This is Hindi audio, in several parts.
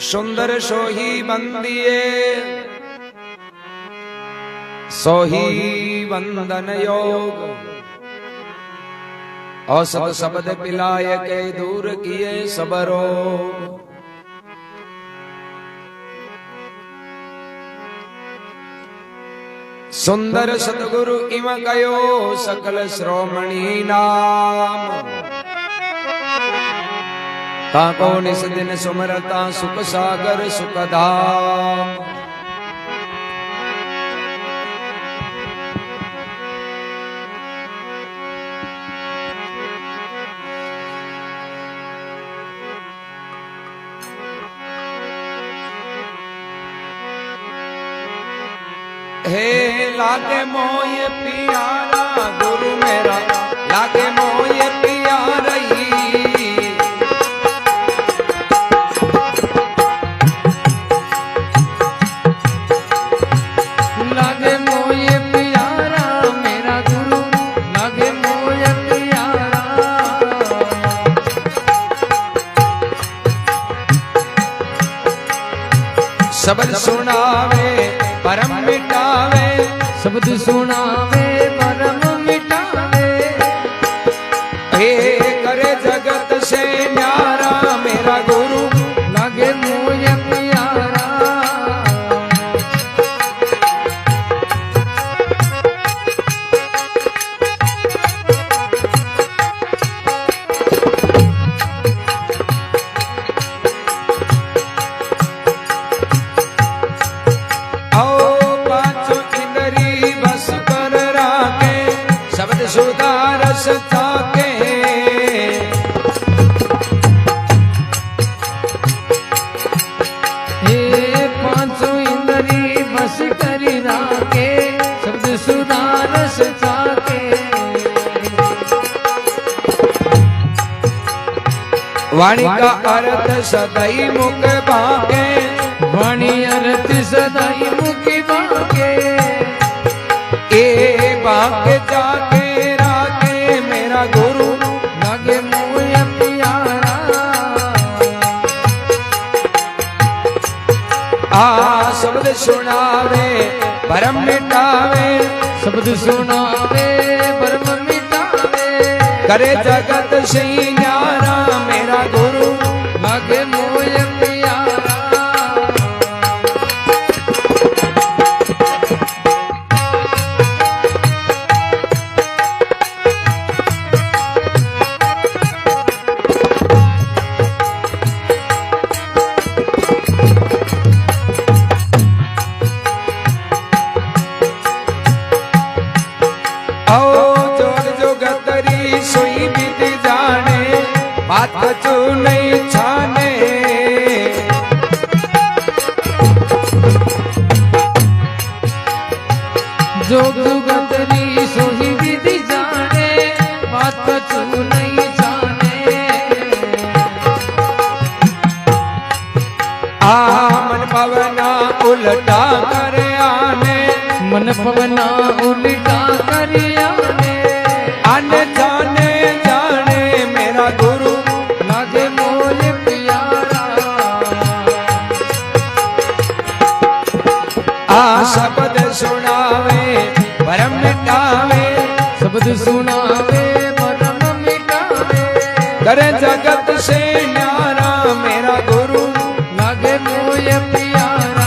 सुंदर सोही बंदिए सोही वंदन योग औसत शब्द पिलाय के दूर किए सबरो सुंदर सतगुरु इम कयो सकल श्रोमणी नाम ताको निस दिन सुमरता सुख सागर सुख धाम हे लागे मोय प्यारा गुरु मेरा लागे मोय प्यारा शब्द सुनावे परम मिटावे शब्द सुनावे परम मिटावे हे करे जगत से न्यारा मेरा गुरु लागे मोय प्यारा सुधारस ताके हे पांचों इंद्री बस करी राके शब्द सुधारस ताके वाणी का अर्थ सदाई मुख बाके वाणी अर्थ सदाई मुख बाके ए बाके जाके मेरा गुरु लागे मोय प्यारा आ शब्द सुनावे परम मिटावे शब्द सुनावे परम मिटावे करे जगत से न्यारा मेरा गुरु लागे मोय प्यारा कछु नहीं छाने जो जुगतरी सोही विधि जाने बात कछु नहीं जाने आ मन पवना उल्टा कर आने मन पवना उल्टा कर आने जाने जाने मेरा गुरु लागे मोय प्यारा आ शब्द सुनावे परम मिटावे शब्द सुनावे परम मिटावे करे जगत से न्यारा मेरा गुरु लागे मोय प्यारा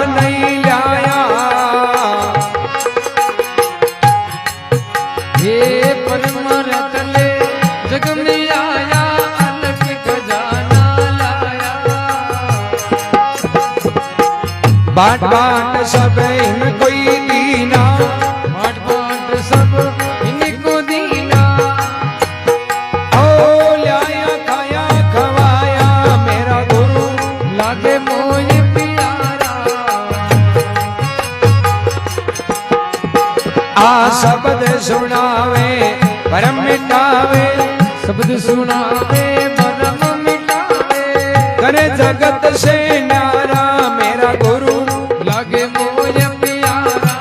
नहीं लाया ये परमारत ले जग में आया अलग खजाना लाया बाट बाट सब इन कोई दीना बाट बाट सब इनको दीना ओ लाया खाया खवाया मेरा गुरु लागे मोय प्यारा आ शब्द सुनावे परम मिटावे, शब्द सुनावे परम मिटावे, करे जगत से न्यारा मेरा गुरु लागे मोय प्यारा।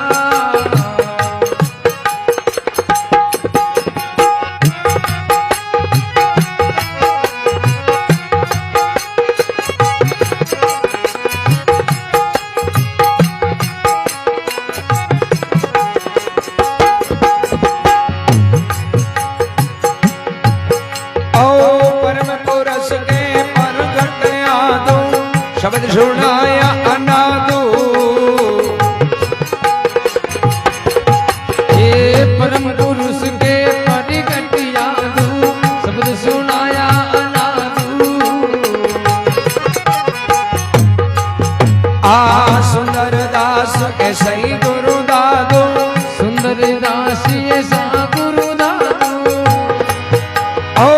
शब्द सुनाया अनादो, ये परम पुरुष के परिगट यादू, शब्द सुनाया अनादू। आ सुंदर दास ऐसा ही गुरु दादो, सुंदर दास ऐसा गुरु दादू। ओ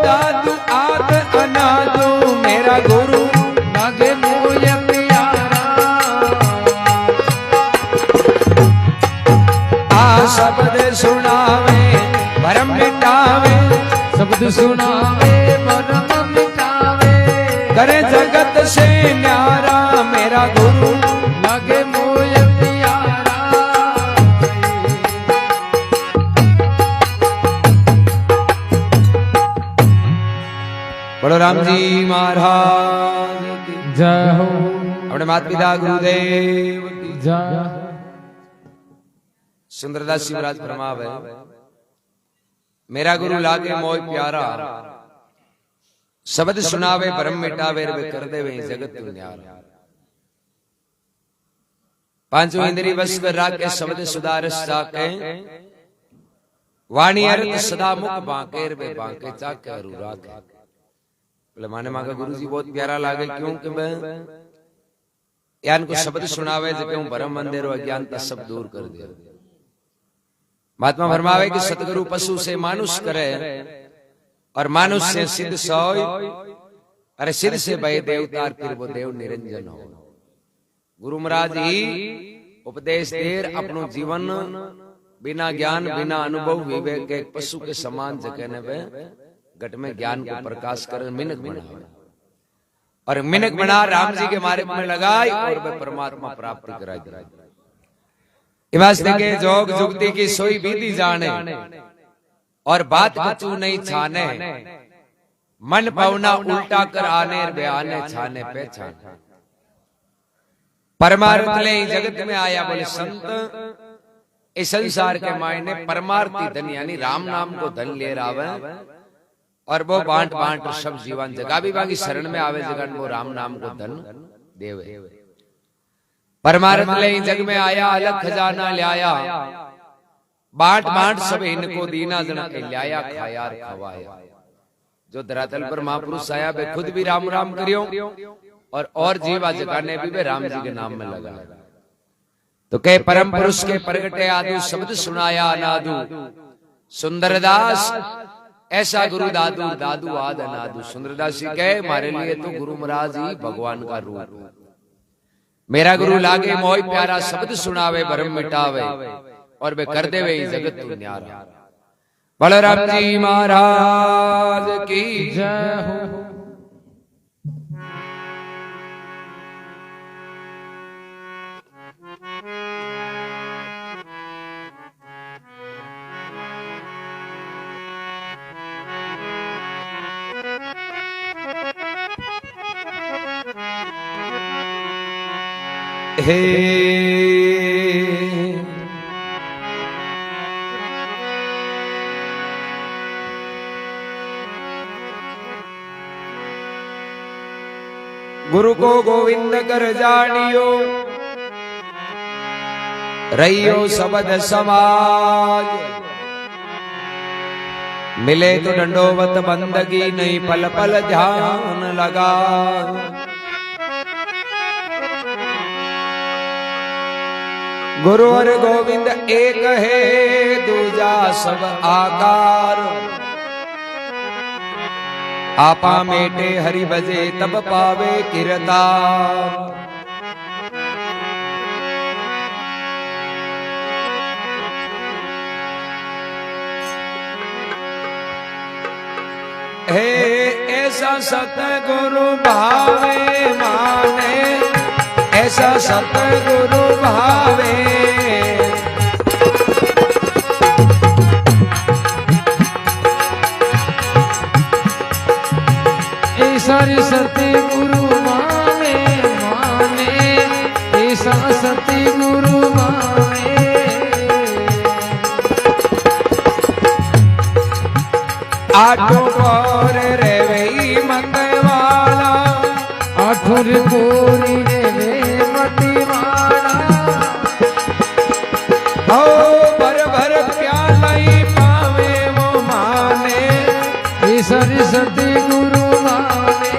दादू आद अनादो मेरा गुरु लागे मोय प्यारा। आ शब्द सुनावे भरम मिटावे, शब्द सुनावे परम मिटावे, करे जगत से न्यारा मेरा गुरु लागे मोय प्यारा। बोलो राम जी महाराज की जय हो, अपने माता पिता गुरुदेव की जय। सुंदरदास जी महाराज फरमावे, मेरा गुरु लागे मोय प्यारा, शब्द सुनावे भरम मिटावे, वे कर देवे जगत न्यारा। पांचों इंद्री बस कर राखे, शब्द सुधारस चाके, वाणी अर्थ सदा मुख बांके, वे बांके चाके अरु राखे। बोले माने मांगा गुरु जी बहुत प्यारा लागे, क्यों कि मैं यान को शब्द सुनावे जो क्यों भरम मंदिर अज्ञानता सब दूर कर दे। महात्मा फरमावे कि सतगुरु पशु से मानुष करे और मानुष से सिद्ध सोय, अरे सिद्ध से भय देवतार फिर वो देव निरंजन हो। गुरु महाराज ही उपदेश देर अपनो जीवन बिना ज्ञान बिना अनुभव विवेक के पशु के समान जगने में घट में ज्ञान को प्रकाश कर मिनक बना, और मिनक बना राम जी के मार्ग में लगाई और वे परमात्मा प्राप्ति कराई। इवास्ते के जोग जुगती की सोई विधि जाने, और बात कचू नहीं छाने, मन पवना उल्टा कर आने बयाने छाने पे छाने। परमार्थ ले जगत में आया बोले संत, इस संसार के मायने परमार्थी धन यानी राम नाम को धन ले रावे, और वो बांट बांट सब जीवन जगा भी बाकी शरण में आवे जगन वो राम नाम को धन देवे। परमार्थ ले जग में आया अलग खजाना लाया, बांट बांट सब इनको दीना जना के लाया खाया खवाया। जो धरातल पर महापुरुष आया वे खुद भी राम राम करियो, और जीवा जगाने भी वे राम जी के नाम में लगा। तो कहे परम पुरुष के प्रगटे आदि शब्द सुनाया अनादु, सुंदरदास ऐसा गुरु दादू दादू आद अनादु। सुंदरदास जी कहे हमारे लिए तो गुरु महाराज ही भगवान का रूप। मेरा गुरु लागे मोय प्यारा, शब्द सुनावे भरम मिटावे, और वे कर देवे जगत तू न्यारा। बलराम जी महाराज की जय हो। हे गुरु को गोविंद कर जानियो, रहियो सबद समाज। मिले तो दंडोवत बंदगी, नहीं पल पल ध्यान लगा। गुरु और गोविंद एक है, दूजा सब आकार। आपा मेटे हरि भजे, तब पावे किरदार। हे ऐसा सतगुरु भावे माने, ऐसा सतगुरु भावे। ऐसा सतगुरु माने माने, ऐसा सतगुरु माने। आठों पर रेवई मतवाला, आठुर कोरी रे मतिवाला। हो भर भर प्यालाई पावे वो माने, ऐसा सतगुरु माने।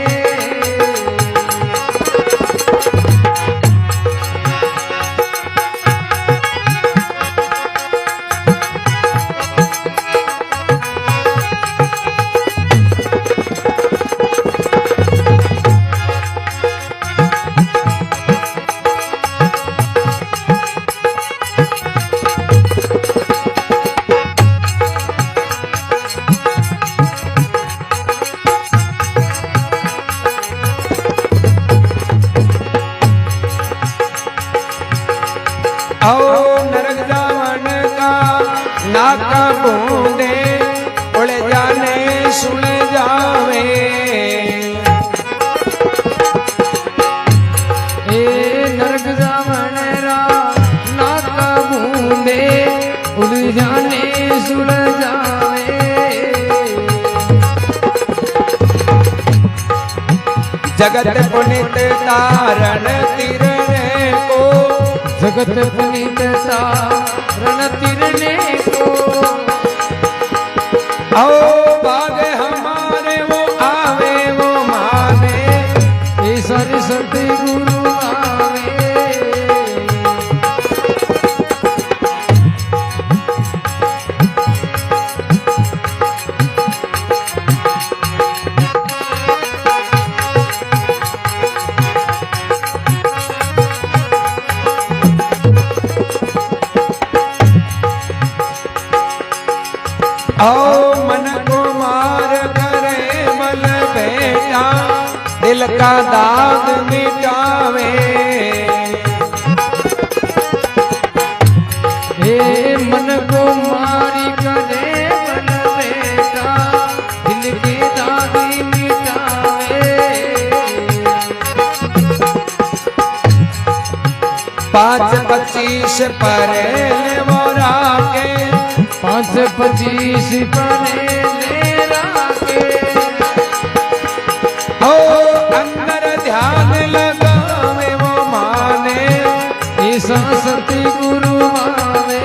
आओ नरक जावन का नाका बूंदे, उड़ जाने सुन जावे। ए नरक जावन रा नाका बूंदे, उड़ जाने सुन जावे। जगत पुनित तारण तिरने को, जगत पुनीत तारण तिरने को। आओ बाग हमारे वो आवे वो माने, ऐसा सतगुरु आवे। आओ मन को मार करे बल बेटा, दिल का दाग मिटावे। हे मन को मारी करे बल बेटा, दिल के दाग मिटावे। 5-25 परे मोरा के, 5-25 परे लेरा के। हो अंदर ध्यान लगावे वो माने, ऐसा सतगुरु माने।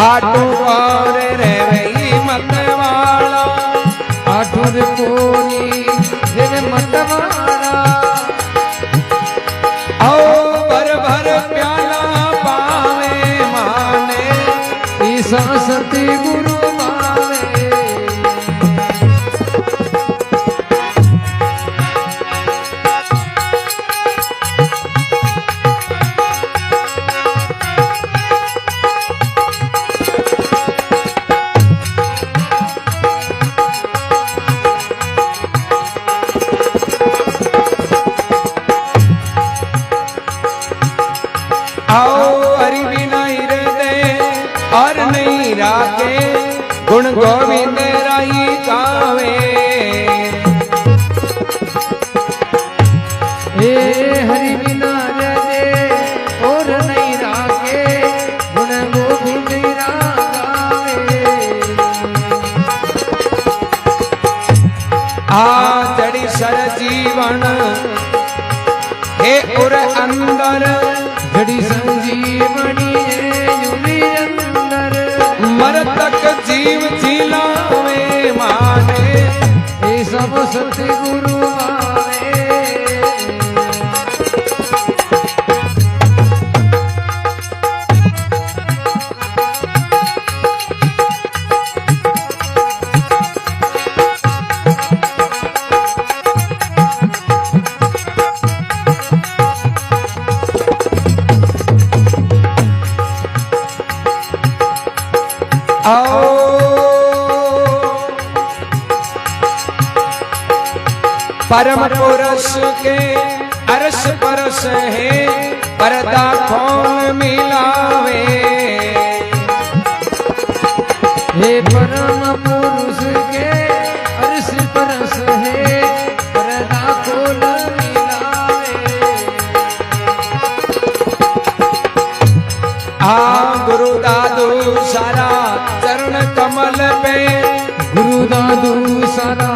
आठों और रेवई मतवाला, आठुर कोरी रे मतवाला। आओ भर भर प्याला पावे माने, ऐसा सतगुरु माने। आओ हरि बिना हृदय और नहीं राखे, गुण गोविंद राही गावे। हे हरि बिना हृदय और नहीं राखे, गुण गोविंद गावे। आ जड़ी सर जीवन हे उर अंदर, जड़ी संजीवनी है युनि अंदर। मर तक जीव जिलावे माने, ये सब सतगुरु माने। आओ परम पुरुष के अरस परस है पर्दा कौन मिलावे। हे परम पुरुष के अरस परस है पर्दा कौन मिलावे। आ गुरु दादू सारा चरण कमल पे, गुरु दादू सारा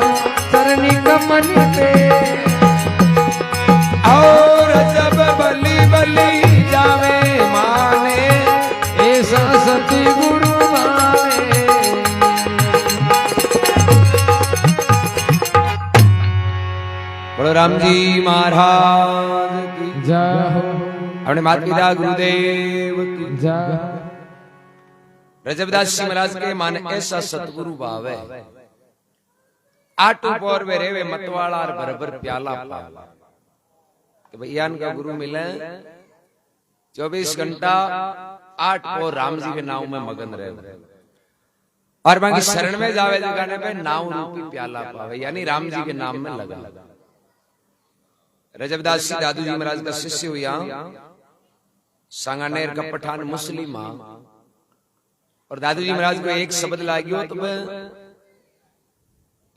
चरण कमल पे। और जब बली बली जावे माने, ऐसा सतगुरु माने। बोलो राम जी महाराज की जय हो, अपने माता पिता गुरुदेव की जय। रजबदास जी महाराज के माने ऐसा सतगुरु भाव है, आटू पोर वे रेवे मतवाला और बरबर प्याला पावा। कि भैया इनका गुरु मिले 24 घंटा 8 पोर राम जी के नाम में मगन रहे, और बाकी शरण में जावे जगाने पे नाव रूपी प्याला पावे, यानी राम जी के नाम में लगा। रजबदास जी दादू जी महाराज का शिष्य हुआ, सांगानेर का पठान मुस्लिम, और दादू जी महाराज को एक शब्द लाग्यो तो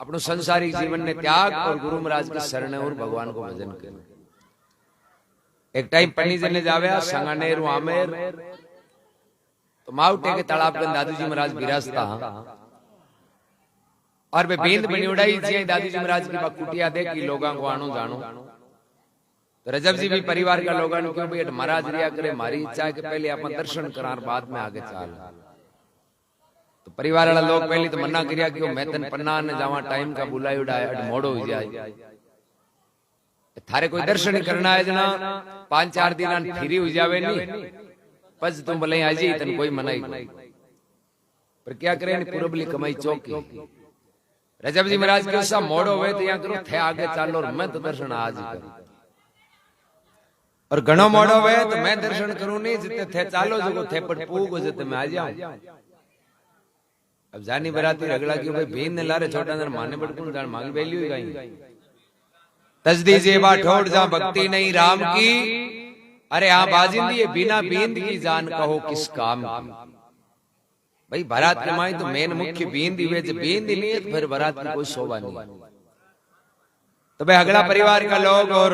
अपनो संसारिक जीवन ने त्याग और गुरु महाराज की शरण और भगवान को भजन कर। एक टाइम पन्नी जने जावे सांगानेर आमेर, तो माउटे के तालाब के दादू जी महाराज बिराजता, और वे बेंद बनी उड़ाई जी दादू जी महाराज की कुटिया देख की लोगों को आनो जानो। तो रजब जी भी परिवार का लोगों ने क्यों भी महाराज रिया करे, मारी इच्छा है कि पहले अपन दर्शन करार बाद में आगे चाल। तो परिवार वाला लोग पहले तो मना करिया कि मैं तन पन्ना ने जावा टाइम का बुलाई उड़ाया मोड़ो हो जाए, थारे कोई दर्शन ही करना है जना 5-4 दिन फ्री हो जावे नहीं, पज तुम भले आज ही तन कोई मनाई नहीं। पर क्या करें पूरबली कमाई चौकी। रजब जी महाराज के सा मोड़ो हुए तो यहाँ करो थे आगे चालो, और मैं तो दर्शन आज ही करूं, और घणो मोड़ो हुए तो मैं दर्शन करूं नहीं, जितने थे चालो जो थे पर पूग जितने मैं आ जाऊं। अब जानी बराती रगड़ा की भाई भेन ने लारे छोटा नर माने बड़कुन जान मांगी वैल्यू ही गई। तजदी जेबा ठोड़ जा भक्ति नहीं राम की, अरे हाँ बाजिंदी ये बिना बींद की जान कहो किस काम की। भाई बारात के माई तो मेन मुख्य बींद ही वे, बींद ही नहीं है तो फिर बारात की कोई शोभा नहीं। तो भाई अगला परिवार का लोग और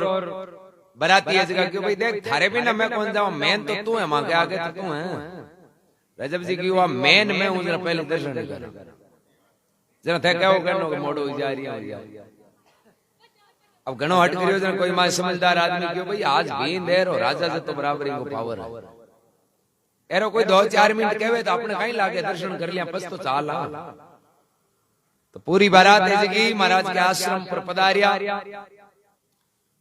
बाराती जगह क्यों भाई देख थारे भी ना मैं कौन जाऊं, मेन तो तू है, मां के आगे तो तू है। रजब जी की हुआ मेन में हूं, जरा पहले दर्शन कर जरा थे क्या करनो के मोड़ो जा रही है। अब घणो हट करियो जरा कोई मां समझदार आदमी क्यों भाई आज भी देर हो राजा से तो बराबर को पावर है, एरो कोई 2-4 मिनट कहवे तो अपने कहीं लागे दर्शन कर लिया बस तो चाल। तो पूरी बारात है जी महाराज के आश्रम पर पधारिया,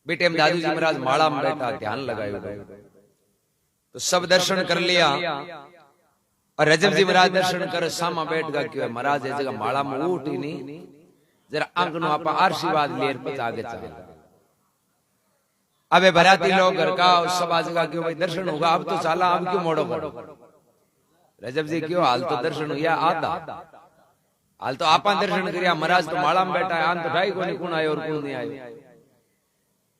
बेटे में दादू जी महाराज माला में बैठा ध्यान लगायो, तो सब दर्शन कर लिया, और रजब जी महाराज दर्शन कर सामा बैठ गया क्यों महाराज जगह माला में उठ ही नहीं, जरा अंग नो आप आशीर्वाद लेर पर आगे चले। अबे बराती लोग घर का सब आज का क्यों भाई दर्शन होगा, अब तो चाला, अब क्यों मोड़ो मोड़ो। रजब जी क्यों हाल तो दर्शन हुआ आधा, हाल तो आपा दर्शन करिया, महाराज तो माला में बैठा है, आन तो ढाई को कौन आयो और कौन नहीं आयो।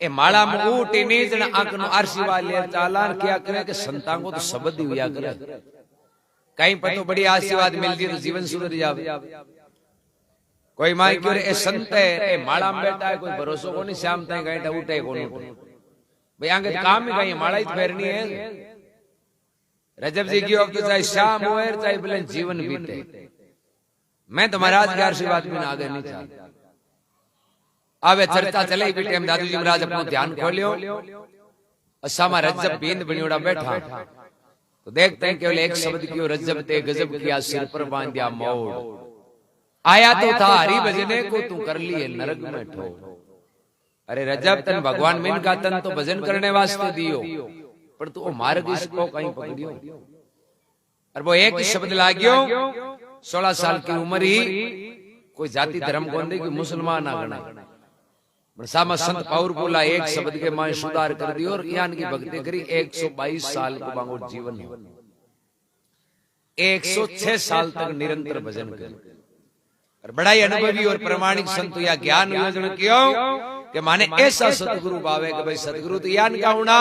ए माला में उठ ही नहीं जन अंग नो आशीर्वाद लेर चाला, क्या करे कि संतान को तो शब्द ही हुआ करे, कहीं पर तो बड़ी आशीर्वाद मिल गई तो जीवन सुधर जावे। कोई माई क्यों ए संत है ए माला में बैठा है, कोई भरोसा को नहीं, शाम तक घंटा उठे को नहीं भाई, आगे काम ही कहीं माला ही फेरनी है। रजब जी की अब तो चाहे शाम हो चाहे बोले जीवन बीते, मैं तो महाराज के आशीर्वाद में आगे नहीं चाहता। अब चर्चा चले बेटे हम दादू जी महाराज अपना ध्यान खोलियो, असामा रजब बींद बनियोड़ा बैठा, तो देखते हैं केवल एक शब्द क्यों रजब ते गजब किया सिर पर बांधिया मोड़, आया तो था हरि भजने को तू कर लिए नरक में ठो। अरे रजब तन भगवान मिन का तन तो भजन करने वास्ते दियो, पर तू मार्ग इसको कहीं पकड़ियो। और वो एक शब्द लागियो, 16 साल की उम्र ही कोई जाति धर्म को नहीं, मुसलमान आ गना सामा संत पाउर बोला, एक शब्द के मां सुधार कर दियो, और ज्ञान की भक्ति करी। 122 साल को बांगो जीवन हो, 106 साल तक निरंतर भजन कर, और बड़ा ही अनुभवी और प्रमाणिक संत या ज्ञान योजन क्यों कि माने ऐसा सतगुरु भावे कि भाई सतगुरु तो यान का होना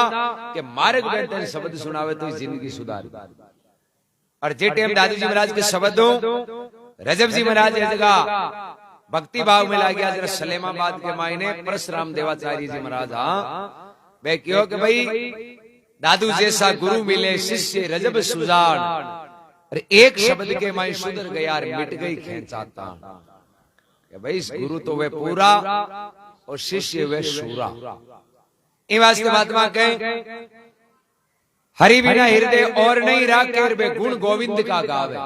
कि मार्ग बैठे शब्द सुनावे तो जिंदगी सुधार। और जे टाइम दादू जी महाराज के शब्दों रजब जी महाराज ये जगह भक्ति भाव में लाग गया जरा सलेमाबाद के मायने परशुराम देवाचार्य जी महाराज वे क्यों कि भाई दादू जैसा गुरु मिले शिष्य रजब सुजान, अरे एक शब्द के माय सुधर गया मिट गई खेचाता। भाई इस गुरु तो वे पूरा और शिष्य वे शूरा। इन वास्ते महात्मा कहे हरि बिना हृदय और नहीं राखे वे गुण गोविंद का गावे।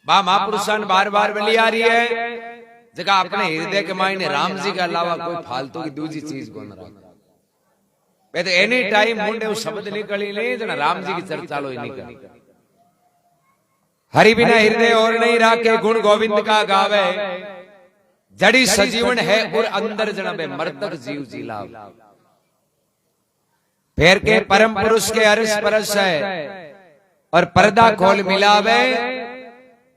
बा महापुरुषान बार बार बली आ रही है जगह अपने हृदय के मायने राम जी के अलावा कोई फालतू की दूसरी चीज को न रखे। तो एनी टाइम मुंडे शब्द निकली नहीं जना राम जी की चर्चा लो निकली। हरि बिना हृदय और नहीं राखे गुण गोविंद का गावे, जड़ी सजीवन है और अंदर जड़बे मर्तक जीव जीला। फेर के परम पुरुष के अरस परस है और पर्दा खोल मिलावे,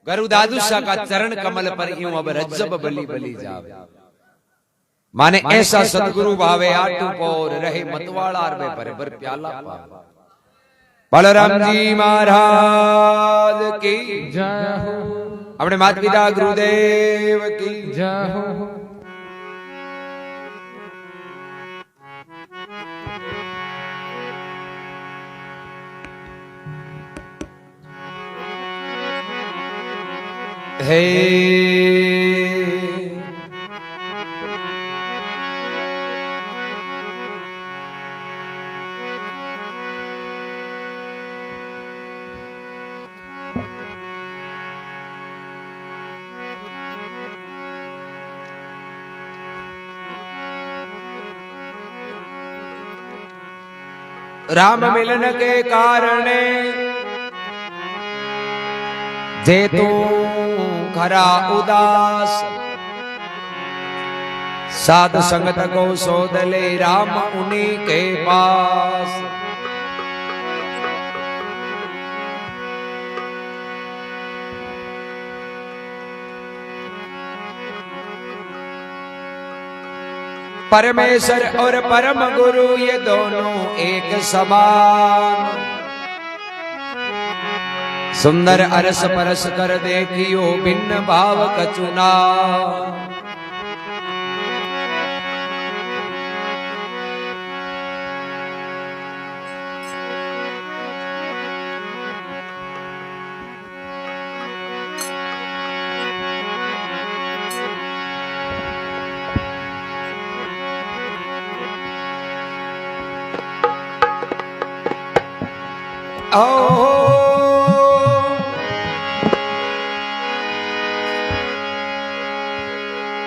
गुरु दादू सा का चरण कमल पर यूं अब रज्जब बली बली जावे। माने ऐसा सतगुरु भावे आटू पौर रहे मतवाला रे पर बर प्याला पावे। बलराम जी महाराज की जय हो, अपने माता पिता गुरुदेव की जय हो। हे राम मिलन के कारण जे तू खरा उदास, साध संगत को सोध ले राम उन्हीं के पास। परमेश्वर और परम गुरु ये दोनों एक समान, सुंदर अरस परस कर देखियो भिन्न भाव कचुना।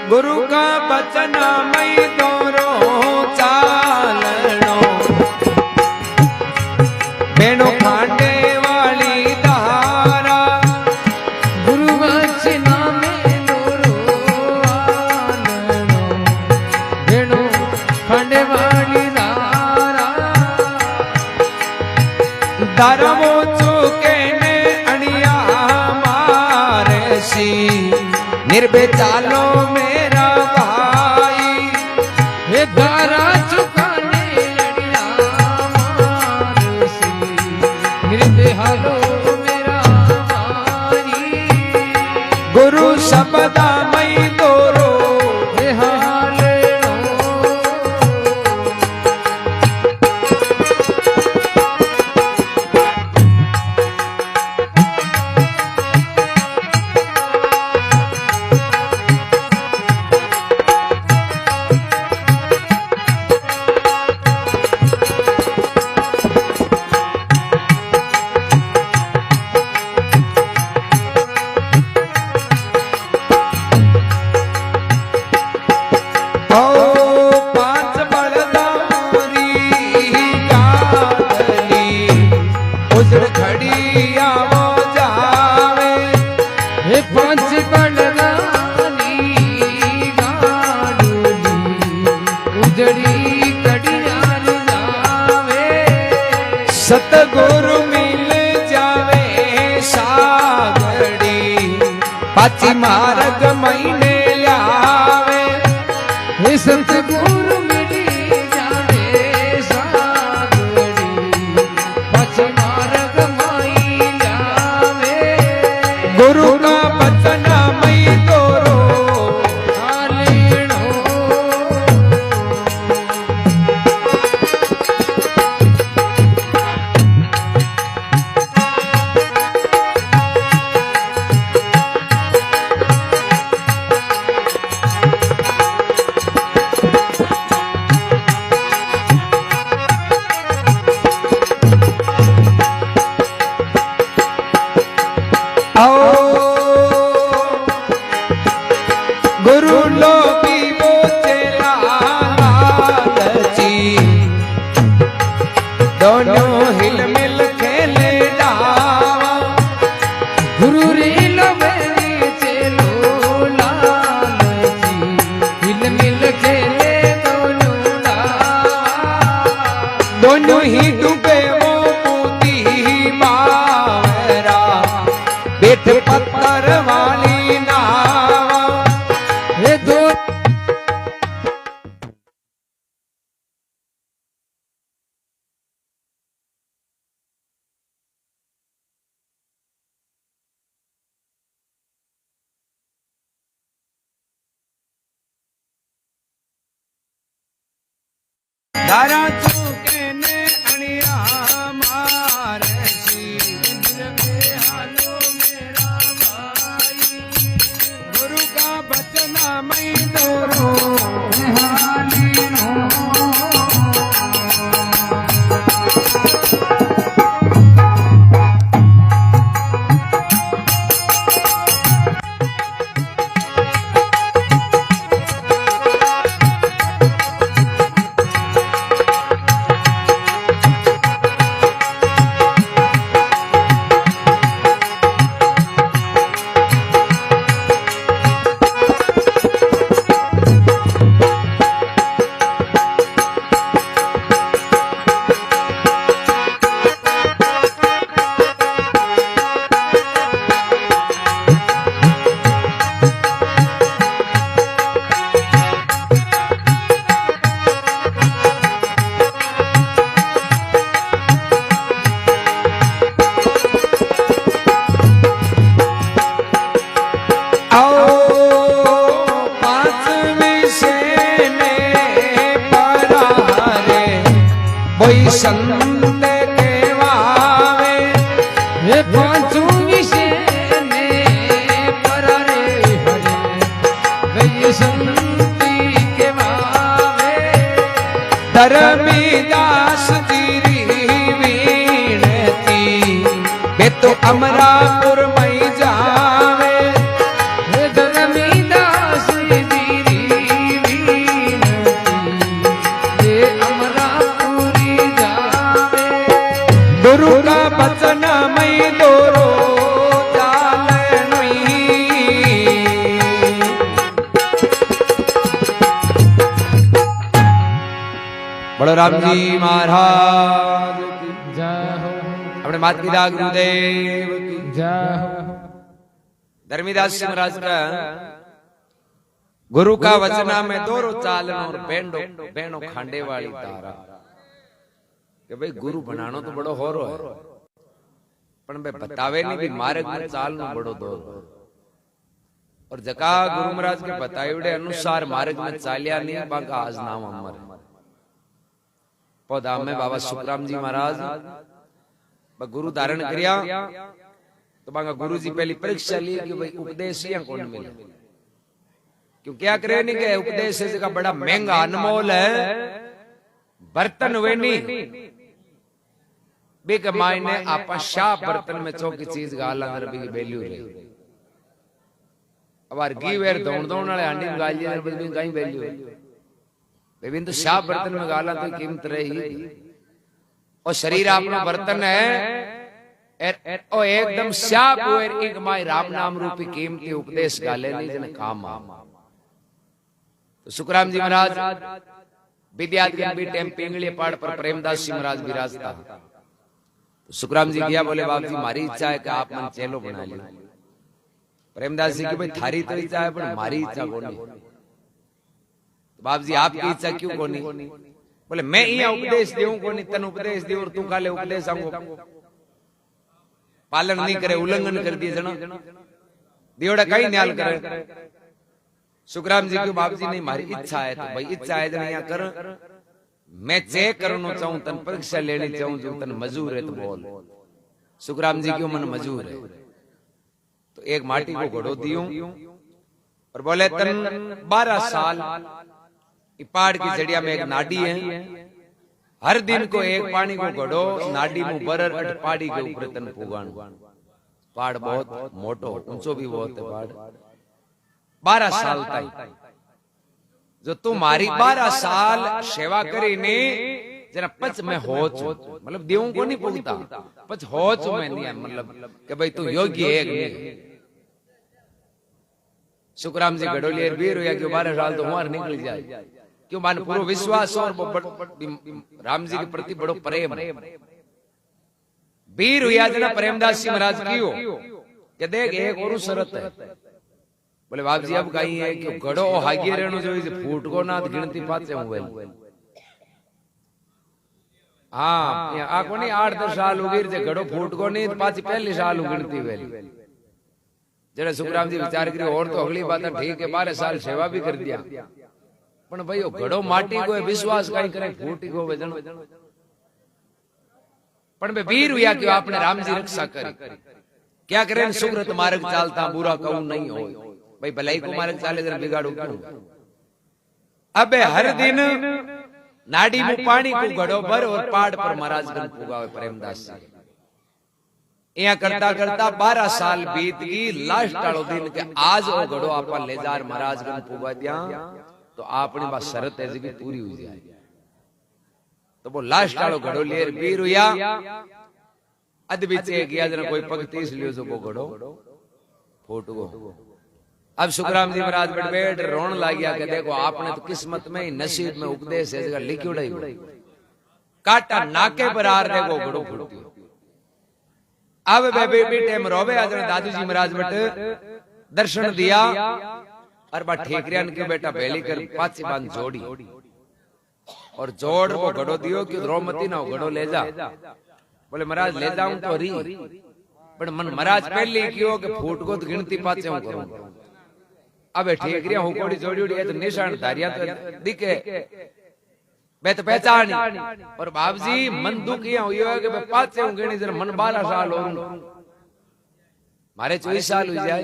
गुरु का बचन मई दोरो चालनो, बेनो खांडे वाली धारा। गुरु वचन में दोरो आलनो, बेनो खांडे वाली धारा। धर्मो चुके ने अणिया मारे सी, निर्भय चालो मेरा भाई। हे दारा चुकाने अड़िया मानसी, निर्भय हालो मेरा भाई। गुरु शब्दा मई दोरो हे हाले सतगुरु मिल जावे सागड़ी, पाची मार्ग महीने लावे। हे सतगुरु दोनों हिल मिल खेले डावा गुरु रे लवेरी चेलो लालची हिल मिल खेले दोनों डावा दोनों ही डूबे वो पूती मावरा बेट पत्थर वाली नावा हे दो धारा चूके ने अणिया मारे सी हालो मेरा भाई गुरु का बचना मैं दोरो हाली नो संत केवावे हे पांचों विषय ने परारे हरे गई संती के मावे धर्मीदास तेरी वीणती के तो अमरापुर में जावे हे धर्मीदास तेरी वीणती ये अमरापुरी जावे गुरु का बचन मैं दोरो चालनुई बलराम जी महाराज की जय हो अपने माता पिता गुरुदेव की जय हो धर्मीदास जी महाराज का गुरु का वचना में दोरो चालन और बेणो खांडे वाली तारा कि भाई गुरु बनानो तो बड़ो होरो है पण बे बतावे नहीं भी मार्ग में चालनो बड़ो दो और जका गुरु महाराज के बतायुड़े अनुसार मार्ग में चालिया नहीं बाका आज नाम अमर पौधा में बाबा सुखराम जी महाराज गुरु धारण करिया तो बांगा गुरु जी पहली परीक्षा ली कि भाई उपदेश या कौन मिले क्यों क्या करे नहीं कि उपदेश का बड़ा महंगा अनमोल है बर्तन वे नहीं बिक मायने आपा शाह बर्तन में चौकी चीज गाला अंदर भी वैल्यू रही अब आर घी वेर दौड़ दौड़ वाले हांडी में गाल अंदर भी कहीं वैल्यू है विभिन्न तो शाह बर्तन में गाला तो कीमत रही और शरीर अपना बर्तन है और एकदम शाह पुएर एक माय राम नाम रूपी कीमती उपदेश गाले नहीं जने काम आ तो सुखराम जी महाराज विद्यार्थी भी टेम पिंगली पहाड़ पर प्रेमदास जी महाराज विराजता तो सुखराम जी गया बोले बाप जी मारी इच्छा है कि आप मन चेलो बना लियो प्रेमदास जी की भाई थारी तो इच्छा है पर मारी इच्छा कोनी तो बाप जी आपकी इच्छा क्यों कोनी बोले मैं यहाँ उपदेश देऊं कोनी तन उपदेश दे और तू काले उपदेश आऊंगो पालन नहीं करे उल्लंघन कर दिए जना दियोड़ा कहीं न्याल करे सुखराम जी क्यों बाप जी नहीं मारी इच्छा है तो भाई इच्छा है जना यहाँ कर मैं चेक करना चाहूं तन परीक्षा लेनी चाहूं जो तन मजूर है तो बोल सुखराम जी क्यों मन मजूर है तो एक माटी को घड़ो दियो और बोले तन 12 साल पहाड़ की जड़िया में एक नाडी है हर दिन को एक पानी को घड़ो नाडी में बरर अट पहाड़ी के ऊपर तन पुगान पहाड़ बहुत मोटो ऊंचो भी बहुत है पहाड़ 12 साल तक जो तुम्हारी 12 साल सेवा करी ने जरा पच में हो मतलब देवों को नहीं पूछता पच हो में नहीं है मतलब कि भाई तू योग्य है नहीं। सुखराम जी गडोलियर वीर हुआ क्यों 12 साल तो हमारे निकल जाए क्यों मान पूरा विश्वास और राम जी के प्रति बड़ो प्रेम वीर हुआ जना प्रेमदास जी महाराज क्यों कि देख एक और शरत है बोले बाप जी अब कहीं है कि घड़ो हागिए रहनो जो फूट को ना गिनती पाते हुए हाँ आको नहीं 8-10 साल उगीर जे घड़ो फूट को नहीं पाची पहली साल उगणती वेली जरा सुखराम जी विचार करियो और तो अगली बात ठीक है 12 साल सेवा भी कर दिया पण भाई घड़ो माटी को विश्वास कहीं करे फूटी को वजन पण बे वीर हुआ कि आपने राम जी रक्षा करी क्या करें सुकृत मार्ग चालता बुरा कहूं नहीं हो भाई भलाई को मार्ग चाले जरा बिगाड़ू क्यों अबे हर दिन नाड़ी में पानी को घड़ो भर और पहाड़ पर महाराजगंज पुगावे प्रेमदास जी यहाँ करता करता 12 साल बीत गई लास्ट वालो दिन के आज वो घड़ो आप ले जा महाराजगंज पुगा दिया तो आपने बात शरत है जी पूरी हुई जाए तो वो लास्ट वालो घड़ो लेर वीर हुआ अद बीचे गया जना कोई पग 30 लियो जो वो घड़ो फोटो को अब सुखराम जी महाराज बैठ रोन लग गया कि देखो आपने तो किस्मत में ही नसीब में उपदेश है लिखियोड़ा ही काटा नाके पर आर देखो घड़ो फूटी अब बेबी टाइम रोवे आज दादू जी महाराज बट दर्शन दिया और बा ठेकरियान के बेटा पहली कर पाची बांध जोड़ी और जोड़ वो घड़ो दियो कि रोमती ना घड़ो ले जा बोले महाराज ले जाऊं तो री पर मन महाराज पहले क्यों कि फूट को तो गिनती पाचे हूं करूं अब ठेकरिया हुकोड़ी जोड़ी उड़ी है तो निशान धारिया तो दिखे मैं तो पहचानी और बाप जी मन दुख ये हुई है कि मैं पाचे हूं गिनी जरा मन 12 साल हो मारे 24 साल हुई जाए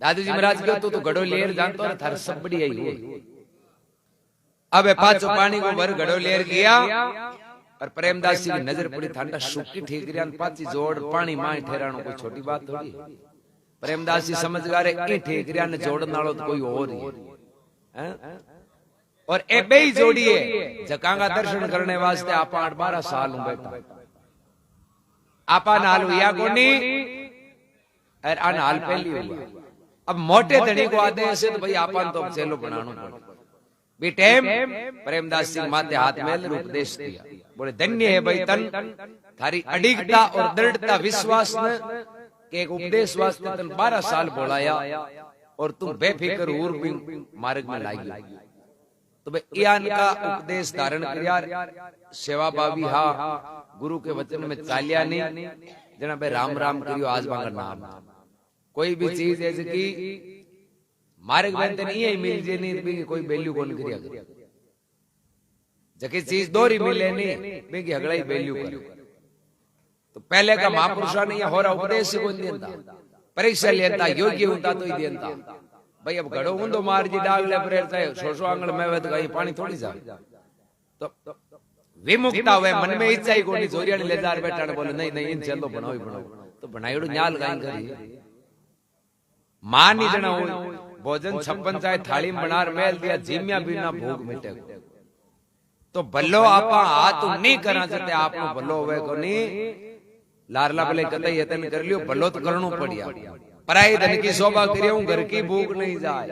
दादू जी महाराज क्यों तो घड़ो लेर जानतो और थार सब बड़ी आई हुई अब पांचो पानी को भर घड़ो लेर गया और प्रेमदास जी की नजर पड़ी ठंडा सुखी ठेकरिया पाची जोड़ पानी माए ठहरानो कोई छोटी बात थोड़ी प्रेमदास जी समझ गए ठेकरिया ने जोड़न वालों तो कोई और ही है और ए बेई जोड़िए जकांगा दर्शन करने वास्ते आप 8-12 साल हूं बैठा आपा नाल हुआ कोनी और आ नाल पहली हुआ अब मोटे धनी को आदेश है तो भाई आपन तो चलो बनानो बे टाइम प्रेमदास सिंह माथे हाथ में उपदेश दिया बोले धन्य है भाई तन थारी अडिगता और दृढ़ता विश्वास ने के एक उपदेश वास्ते तन 12 साल बोलाया और तुम बेफिक्र उर मार्ग में लाई तो भाई यान का उपदेश धारण कर सेवा भावी हा गुरु के वचन में चालिया नहीं जना भाई राम राम करियो आज मांगा नाम कोई भी चीज ऐसी की मार्ग में तो नहीं मिल जे नहीं भी कोई वैल्यू कौन करिया जकी चीज दोरी मिले नहीं बेगी हगड़ाई वैल्यू कर तो पहले का महापुरुषा ने हो रहा उपदेश को देता परीक्षा लेता योग्य होता तो ही देता भाई अब घड़ो ऊंधो मार जी डाग ले प्रेरता है सोसो आंगल में वे तो कहीं पानी थोड़ी जाए तो विमुक्ता हुए मन में इच्छा ही कोनी जोरिया ने ले जा बैठा ने बोले नहीं नहीं इन चलो बनाओ ही बनाओ तो बनाइड़ो न्याल गाई करी मां नहीं जना हो भोजन 56 चाहे थाली में बनार मेल दिया जीमिया बिना भूख मिटे तो भलो आपा हाथ नहीं करा जते आपनो भलो होवे कोनी लारला भले कतई यतन कर लियो भलो तो करनो पड़िया पराई धन की शोभा करियो घर की भूख नहीं जाए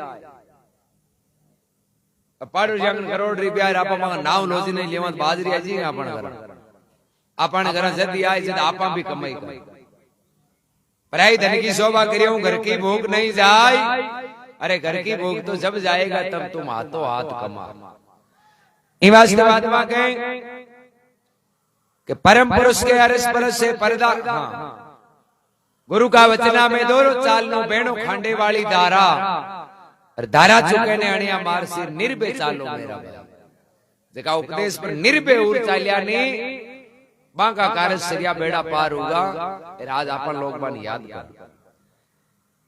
पाड़ो जंग करोड़ रुपया आपा मांगा नाव लोजी नहीं लेवत बाजरी आजी आपन घर आपन घर जदी आए जद आपा भी कमाई कर पराई धन की शोभा करियो घर की भूख नहीं जाए अरे घर की भूख तो जब जाएगा तब तुम हाथों हाथ कमा महात्मा कहें कि परम पुरुष के अरस परस से पर्दा गुरु का वचना में दोनों चालनो बेणो खांडे वाली दारा और दारा चुके ने अणिया मार से निर्भय चालो मेरा जका उपदेश पर निर्भय उर चालिया ने बांका कारज सरिया बेड़ा पार होगा आज अपन लोग बन याद कर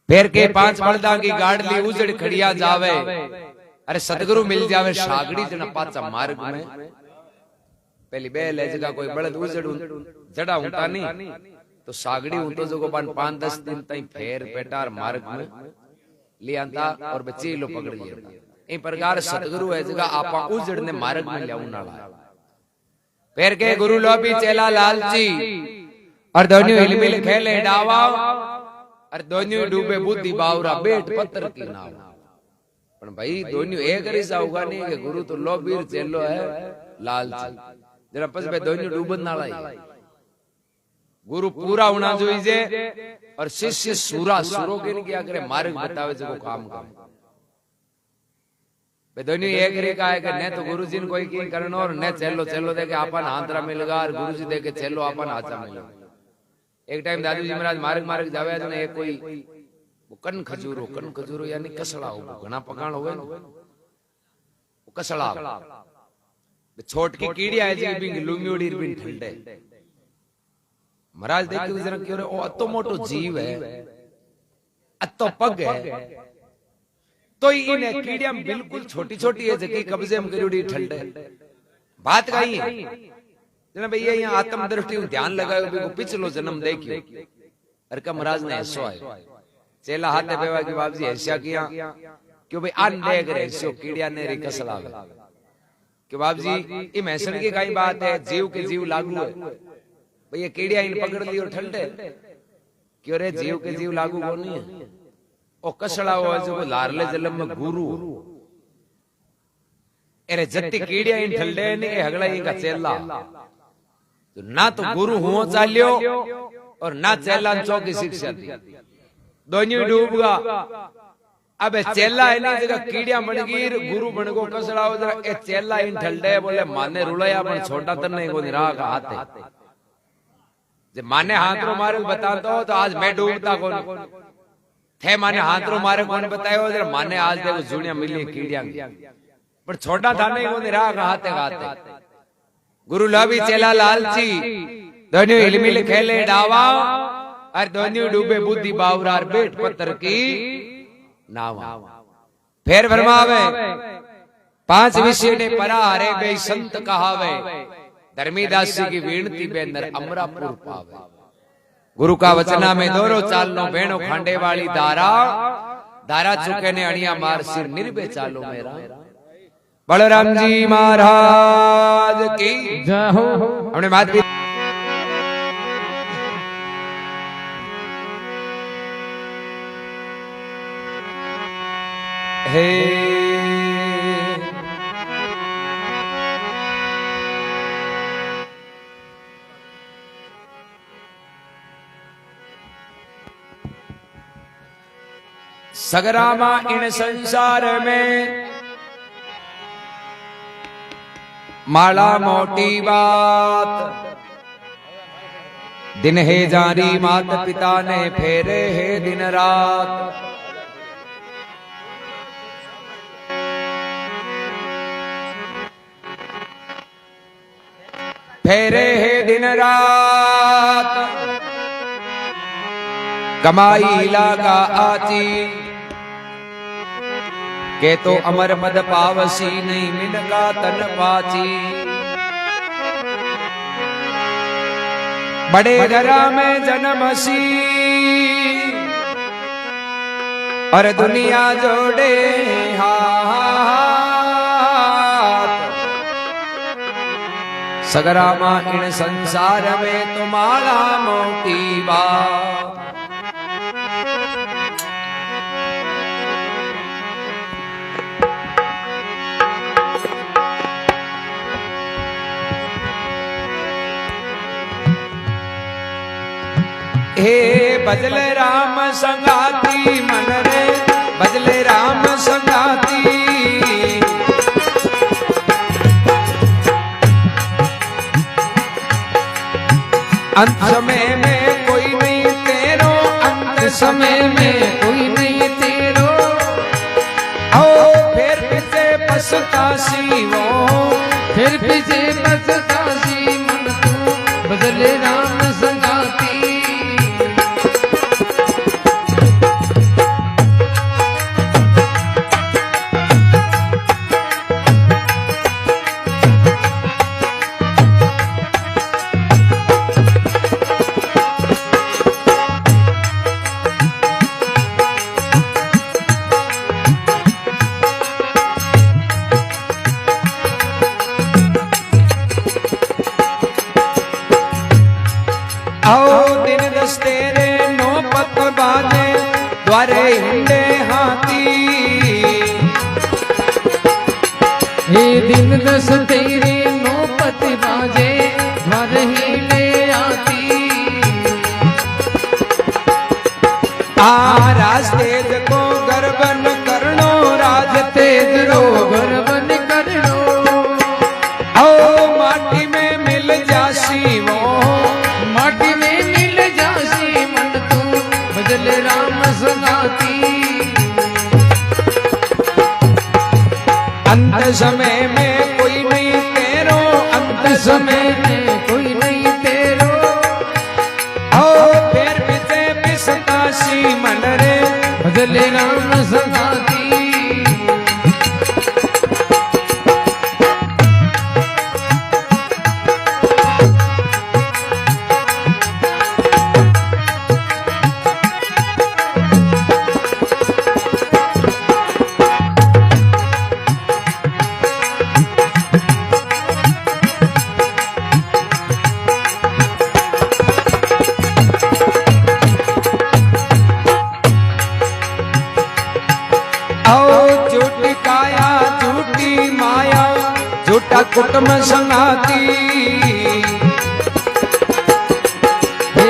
फिर के 5 बलदा की गाड़ली उजड़ खड़िया जावे अरे सतगुरु मिल जावे सागड़ी जना पाचा मार्ग में पहली बेल है जगह कोई बलद उजड़ जड़ा होता नहीं तो सागड़ी उतो जो बन 5-10 दिन तई फेर पेटार मार्ग में लियांता और बच्ची लो पकड़ लिया इन प्रकार सतगुरु है जगह आपा उजड़ ने मार्ग में लियाऊ ना फिर के गुरु लोभी चेला लालची और दोनों हिलमिल खेले डावा और दोनों डूबे बुद्धि बावरा बेट पत्थर की नाव। पण भाई दोनों एक रिसा होगा नहीं कि गुरु तो लोभीर चेलो है लालची जरा पस बे दोनों डूबन ना लाई। गुरु पूरा होना चाहिए और शिष्य सूरा सुरो के नहीं क्या करे मार्ग बतावे जो काम काम दोनों एक रेखा है कि न तो गुरु जी ने कोई की करनो और न चेलो चेलो दे के आपन हाथरा मिलगा और गुरु जी दे के चेलो आपन हाथा मिलगा। एक टाइम दादू जी महाराज मार्ग मार्ग जावे तो एक कोई कन खजूरो यानी कसड़ा हो घना पकाण होवे वो कसड़ा छोट की कीड़िया है जी बिंग लुम्योड़ी बिन ठंडे महाराज देख के जरा क्यों रे ओ अतो मोटो जीव है अतो पग है तो इन कीड़िया बिल्कुल छोटी छोटी है जकी कब्जे में करी ठंडे बात कही है जना भैया यहाँ आत्म दृष्टि ध्यान लगायो बिको पिछलो जन्म देखियो अरे का महाराज ने ऐसो आयो चेला हाथे बेवा की बाप जी ऐसा किया क्यों भाई आन देख रहे ऐसो कीड़िया ने रे कसला कि बाप जी ये मैसन की कई बात है जीव के जीव लागू है भैया कीड़िया इन पकड़ लियो ठंडे क्यों रे जीव के जीव लागू कौन है ओ कसड़ा हो जो लारले जलम में गुरु अरे जत्ती कीड़िया इन ठंडे ने हगला इनका चेला तो ना तो गुरु हुओ चालियो और ना चेला चौकी शिक्षा दी दोनों डूब गया। अब चेला है नहीं जगह कीड़िया बन गई गुरु बन गो कसड़ा हो जरा ए चेला इन ठंडे बोले माने रुलाया पर छोटा तर नहीं को निराह का हाथ जब माने हाथ रो मारे बताता हो तो आज मैं डूबता कौन थे माने हाथ रो मारे कौन बतायो जरा माने आज देखो जुनिया मिली कीड़िया पर छोटा था नहीं को निराह का हाथ गुरु लोभी चेला लालची दोनों हिलमिल खेले डावा और दोनों डूबे बुद्धि बावरा और बेट पत्थर की नावा। फिर फरमावे 5 विषय ने परा हरे बे संत कहावे धर्मीदास जी की विनती बेंदर अमरापुर पावे। गुरु का वचना में दोरो चालनो बेणो खांडे वाली दारा दारा चुके ने अणिया मार सिर निर्भय चालो मेरा। बलराम जी महाराज की जय हो। हमने बात की हे सगरामा इन संसार में माला मोटी बात दिन है जारी मात पिता ने फेरे है दिन रात। फेरे है दिन रात कमाई लागा आची के तो अमर मद पावसी नहीं मिनका तन पाची। बड़े घरा में जन्मसी और दुनिया जोड़े हाथ सगरामा इन संसार में तुम्हारा मोटी बात। हे बजले राम संगाती मन रे बजले राम संगाती अंत समय में कोई नहीं तेरो अंत समय में कोई नहीं तेरो आओ फिर पीछे पछतासी वो फिर पीछे पछतासी मन तू बदले राम संगाती। दस तेरे नौपत बाजे द्वारे हिंडे हाथी हे दिन दस तेरी नौपत बाजे द्वार ही ले आती राज तेज को गर्वन करनो राज तेज रो गर्वन करनो ओ माटी में मिल जासी वो माटी में मिल जासी मन तू भजले राम संगाती अंत समय में कोई नहीं तेरो अंत समय में कोई नहीं तेरो फिर बिते बिसतासी मन रे भजले राम संगाती झूठा कुटुंब संगाती हे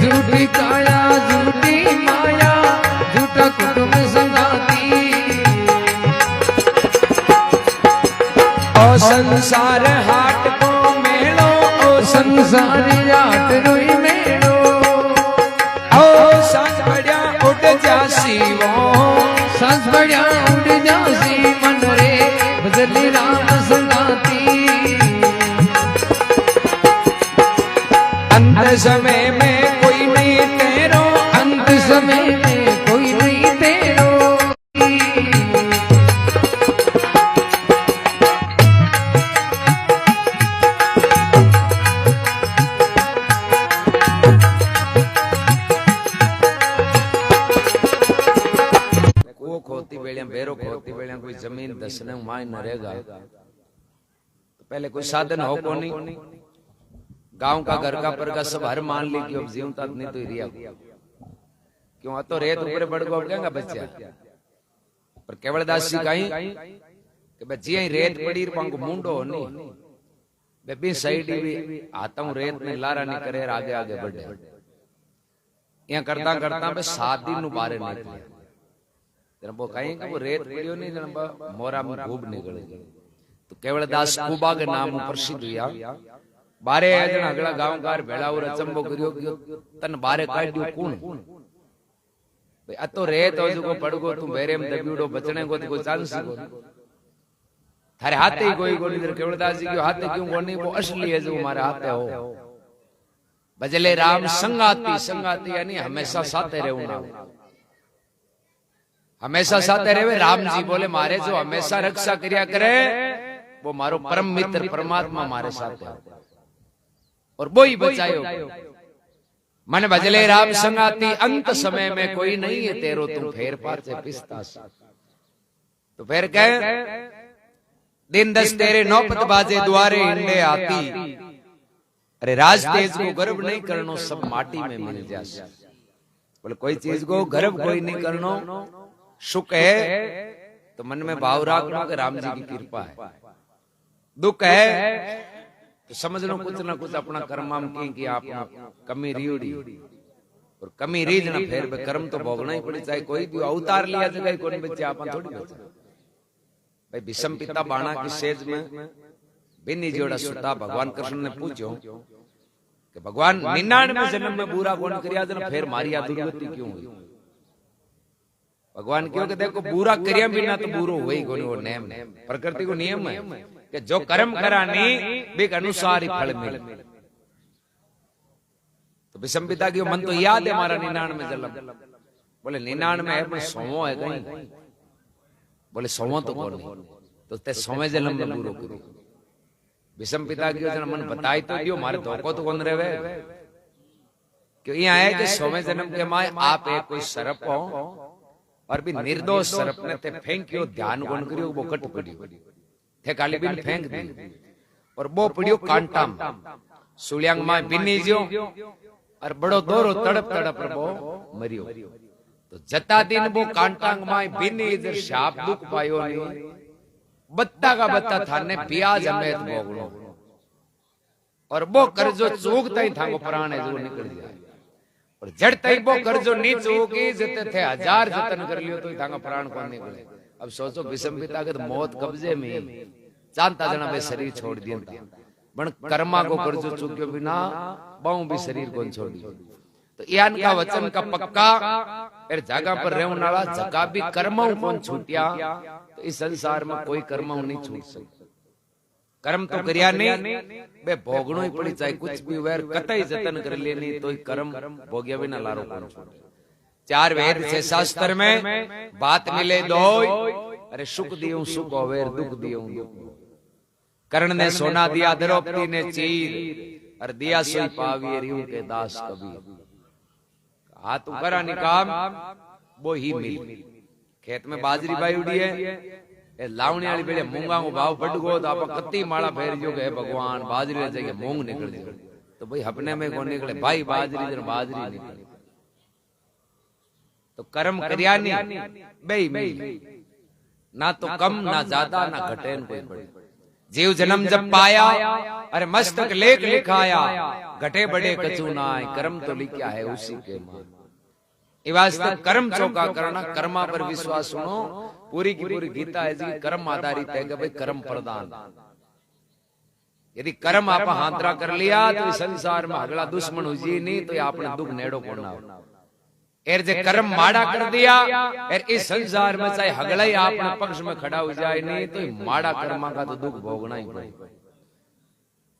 झूठी काया झूठी माया झूठा कुटुंब संगाती ओ संसार हाट को मेलो ओ संसार हाट रोई मेलो ओ सांस बढ़िया उड़ जासी वो सांस बढ़िया उड़ जासी मन रे भजले राम संगाती अंत समय में कोई नहीं तेरो अंत समय में कोई नहीं तेरो वो खोती बेड़िया बेरो खोती बेड़िया कोई जमीन दसने माय न रहेगा तो पहले कोई साधन हो को नहीं गांव का घर का पर का सब हर मान ली कि अब जीवता नहीं तो रिया क्यों तो रेत ऊपर बढ़ गो क्या बच्चा पर केवल दास जी कहीं कि बच्ची ही रेत पड़ी पांगो मुंडो नहीं बेबी साइड भी आता हूं रेत में लारा नहीं करे आगे आगे बढ़े यहाँ करता करता बे 7 दिन नु बारे नहीं जरा वो कहीं कि वो रेत पड़ियो नहीं जरा मोरा में खूब निकल तो केवल दास कुबा के नाम प्रसिद्ध हुआ बारे जन अगला गांव कार भेड़ा और अचंबो करियो तन बारे काढ्यो कौन भाई अतो रेत हो जो पड़गो तू बेरे में दबियोडो बचने को तो कोई चांस को थारे हाथे ही कोई कोनी इधर केवलदास जी के हाथे क्यों कोनी वो असली है जो हमारे हाथे हो भजले राम संगाती संगाती यानी हमेशा साथे रहना हमेशा साथे रहे राम जी बोले मारे जो हमेशा रक्षा कर्या करे वो मारो परम मित्र परमात्मा मारे साथ है और वो ही बचायो मन भजले राम संगाती अंत समय में कोई नहीं है तेरो तुम फेर पार से पिस्ता तो फिर कहे दिन 10 तेरे नौपत बाजे द्वारे हिंडे आती अरे राज तेज को गर्व नहीं करनो सब माटी में मिल जाए बोले कोई चीज को गर्व कोई नहीं करनो सुख है तो मन में भाव रखना कि राम जी की कृपा है दुख है तो समझ लो कुछ ना कुछ अपना कर्माम की आप कमी रीड़ी और कमी रीज ना फेर पे कर्म तो भोगना ही पड़े चाहे कोई भी अवतार लिया जगह कोई बच्चे आप थोड़ी बचे भाई भीष्म पिता बाणा की सेज में बिन्नी जोड़ा सुता भगवान कृष्ण ने पूछो कि भगवान 99 जन्म में बुरा कौन करिया जन फिर मारिया दुर्गति क्यों हुई भगवान क्यों कि देखो बुरा करिया बिना तो बुरो हुए ही कोई वो नेम प्रकृति को नियम है कि जो कर्म करानी बिक अनुसार ही फल मिले तो भीष्म पिता की मन तो याद है हमारा 99 जन्म बोले 99 है पर 100 है कहीं बोले 100 तो कौन नहीं तो ते 100 जन्म में बुरो करो भीष्म पिता की मन बताई तो दियो मारे धोखो तो कौन रहे क्यों यहाँ है कि 100 जन्म के माए आप एक कोई सर्प हो और भी निर्दोष सर्प ने ते फेंकियो ध्यान कौन करियो वो कट पड़ियो थे काली बिन फेंक दी और वो पड़ियो कांटाम सुलियांग माए बिन्नी जो और बड़ो दोरो तड़प तड़प वो मरियो। तो जता दिन वो कांटांग माय बिनी इधर शाप दुख पायो नहीं, बत्ता का बत्ता थाने प्याज अमेत भोगनो, और वो कर्जो चूकता ही था वो प्राण जो निकल जाए, और जड़ता ही वो कर्जो नी चूकी जिते थे 1000 जतन कर लियो तो ही था प्राण कौन निकले। अब सोचो विषम पिता के तो मौत कब्जे में, जानता जना बे शरीर छोड़ दिया था, बण कर्मा को कर्जो चूक्यो बिना बाऊ भी शरीर को छोड़ दियो। तो यान का वचन का पक्का एर जगह पर रहने वाला जगह भी कर्मों कौन छूटिया, तो इस संसार में कोई कर्मों नहीं छूट सकता। कर्म तो करिया नहीं, बे भोगनो ही पड़ी, चाहे कुछ भी वैर कतई जतन कर लिए नहीं तो कर्म भोग्या बिना लारो कौन छूटे। 4 वेद से शास्त्र में बात मिले दो, अरे सुख दियो सुख होवे, दुख दियो दुख। कर्ण ने सोना दिया, द्रौपदी ने चीर, और दिया सोई पावी रियू के दास कबीर। हाथ करा निकाम वो ही मिल। खेत में बाजरी बाई उड़ी है, लावणी वाली बेड़े मूंगा को भाव बढ़ गो तो आप कत्ती माला फेर जो के भगवान बाजरी ले जाके मूंग निकल जाए, तो भाई अपने में कौन निकले भाई बाजरी जन बाजरी निकले। तो कर्म करिया नहीं बे मिल, ना तो कम ना ज्यादा ना घटे कोई बड़े। जीव जन्म जब पाया, अरे मस्तक लेख लिखाया, घटे बड़े कछु नाय, कर्म तो लिखा है उसी के मान। वास्तव कर्म चौका करना, कर्मा पर विश्वास सुनो, पूरी की पूरी गीता है जी कर्म आधारित है कि भाई कर्म प्रदान। यदि कर्म आप हाथरा कर लिया तो इस संसार में अगला दुश्मन हो जी नहीं तो आपने दुख नेड़ो पड़ना। एर जे कर्म माड़ा कर दिया, एर इस संसार में चाहे हगड़ा ही आपने पक्ष में खड़ा हो जाए नहीं तो माड़ा कर्मा का तो दुख भोगना ही पड़े।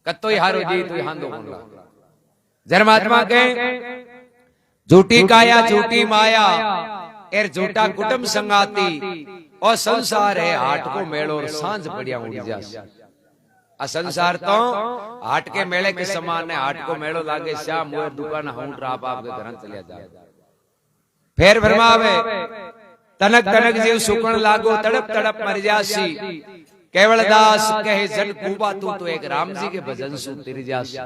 कत्तो ही हारो जी तो हांदो बोला। धर्मात्मा के झूठी काया झूठी माया, एर झूठा कुटुंब संगाती, और संसार है हाट को मेड़ो और सांझ बढ़िया उड़ जास। आ संसार तो हाट के मेले के समान है, हाट को मेड़ो लागे श्याम हुए दुकान हूं आप आपके घर चले जाए। फेर भरमावे तनक तनक जीव सुकण लागो, तड़प तड़प मर जासी। केवलदास कहे जन कुबा तू तो एक राम जी के भजन सु तिर जासी।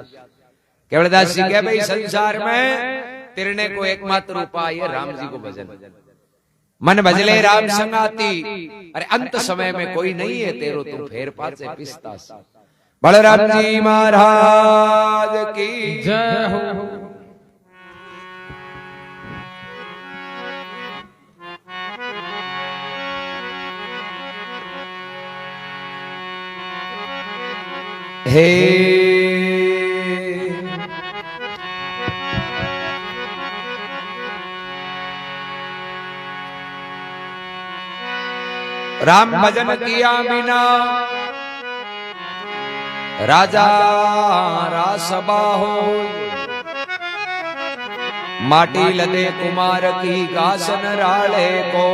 केवलदास जी कहे भाई संसार में तिरने को एकमात्र उपाय है राम जी को भजन। मन भजले राम संगाती, अरे अंत समय में कोई नहीं है तेरो तुम फेर पाचे पिस्तास। बलराम जी महाराज की जय हो। हे राम भजन किया बिना राजा रासबा हो, माटी लदे कुमार की गासन राले को।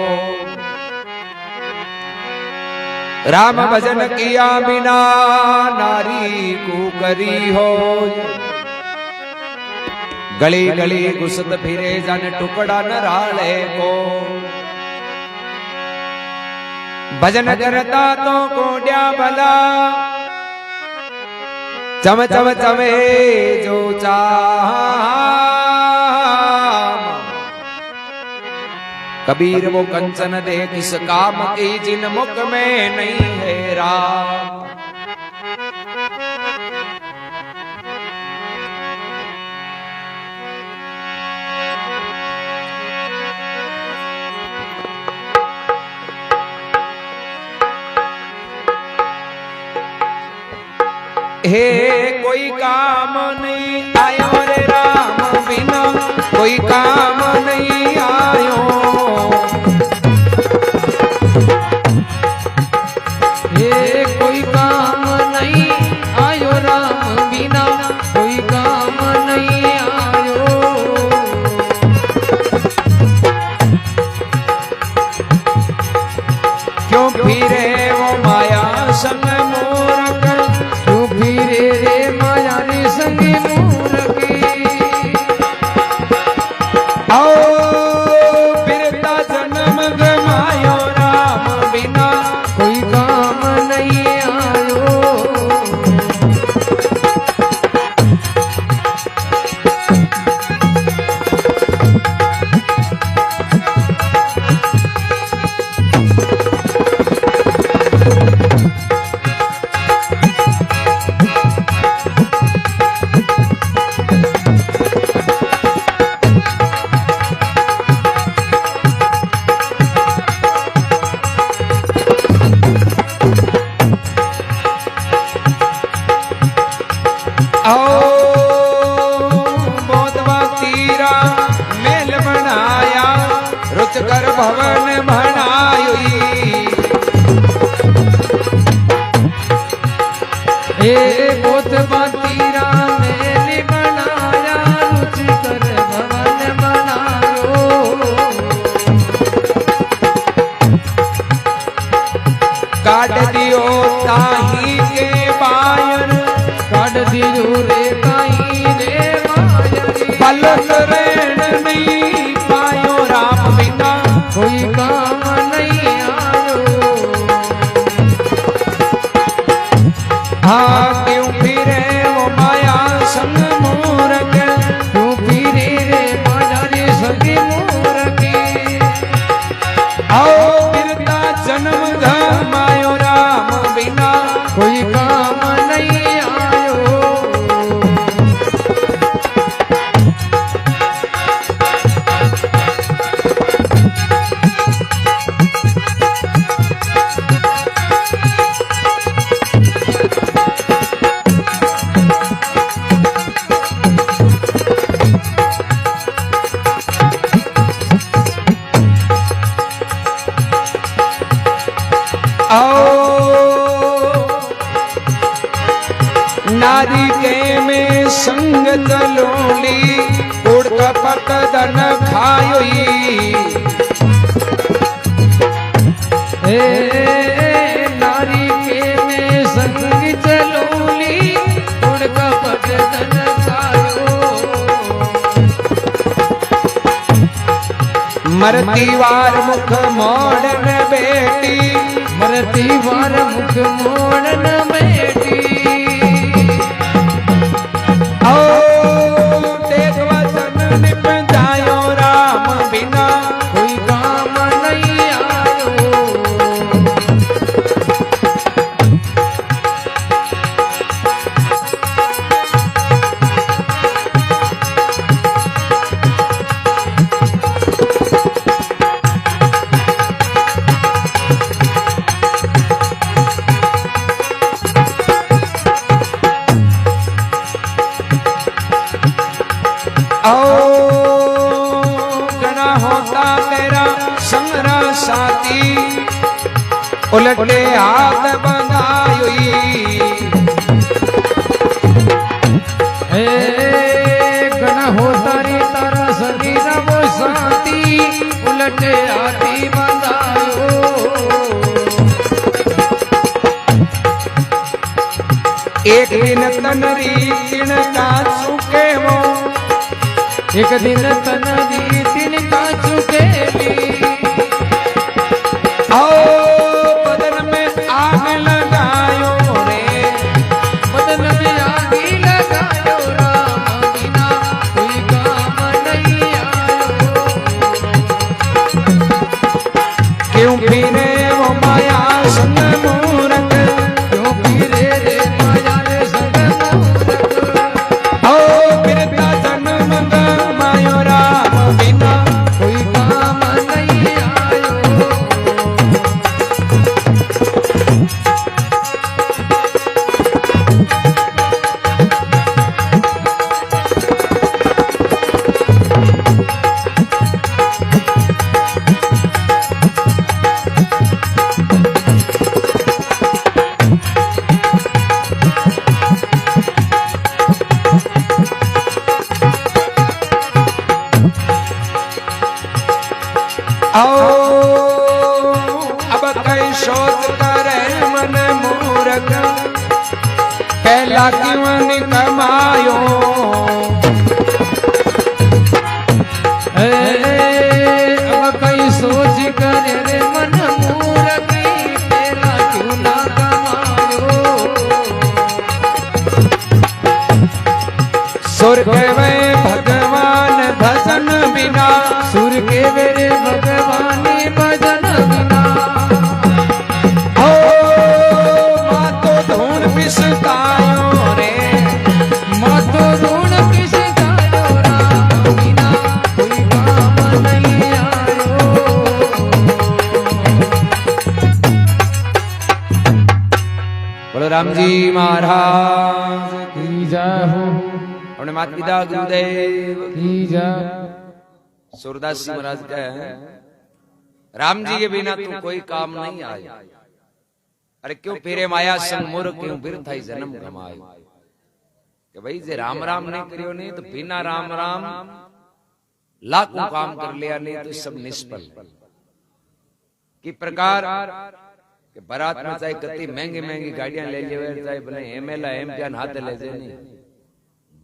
राम भजन किया बिना नारी कुकरी हो, गली गली घुसत फिरे जन टुकड़ा न राले को। भजन करता तो कोड्या भला, चम चम चमे जो चाह। कबीर वो कंचन दे किस काम की, जिन मुख में नहीं है राम। हे कोई काम नहीं आयो रे राम बिना, कोई काम नहीं आयो। हे कोई काम नहीं आयो राम बिना, कोई काम नहीं आयो। क्यों फिरे वो माया संग मूर्ख, क्यों फिरे रे माया रे संग मूर्ख। भवन बनायो पोत बातीरा मेली बनाया रुचिकर भवन बनायो काट दियो ताही के बायर काट दियो रे ताही रे बायर पलक रेण नहीं पायो राम बिना कोई काम नहीं आयो हाँ क्यों फिरे वो माया संग मूरख क्यों फिरे रे माया रे संग मूरख आओ फिरता जन्म घमायो राम बिना कोई काम नहीं आयो नारी के में संग तलोली उड़ कपट दन खायोई नारी के में संग चलोली उड़ कपट दन खायो मरती वार मुख मोड़न बेटी मरती वार मुख मोड़न बेटी कोई काम नहीं आयो गणा होता तेरा संगरा साथी उलटे हाथ बंधायोई गणा होता रे तारा सगीरा वो साथी उलटे हाथी बंधायो एक दिन तनरी तिन का चुके वो एक दिन तनरी तिन का चुकेली बदन में आग लगायो रे बदन में आग लगायो राम बिना कोई काम नहीं आयो क्यों फिरे वो माया संग मूरख क्यों फिरे रे माया रे संग मूरख फिरता जन्म गमायो राम बिना कोई काम नहीं आयो अब कई शोध करे मन मूरख पहला क्यों कमायो अब कई सोच करे रे मन मूरख तेरा क्यों ना कमायो सुर के वे भगवान भजन बिना सुर के मेरे भगवान भजन बिना मातो धून पिसतायो रे मातो धून पिसतायो राम बिना कोई काम नहीं आयो बोलो राम जी महाराज की जय हो अपने माता पिता गुरुदेव की जय सूरदास जी महाराज का है राम जी के बिना तू कोई काम नहीं आयो। अरे क्यों फिरे माया संग मोर क्यों बिरथाई जन्म कमायो। कि भाई जे राम राम नहीं करियो नहीं तो बिना राम राम लाखों काम कर लिया नहीं तो सब निष्फल। की प्रकार कि बारात में चाहे कितनी महंगी महंगी गाड़ियां ले जाए, चाहे भले एमएलए एमपी हाथ ले जाए नहीं,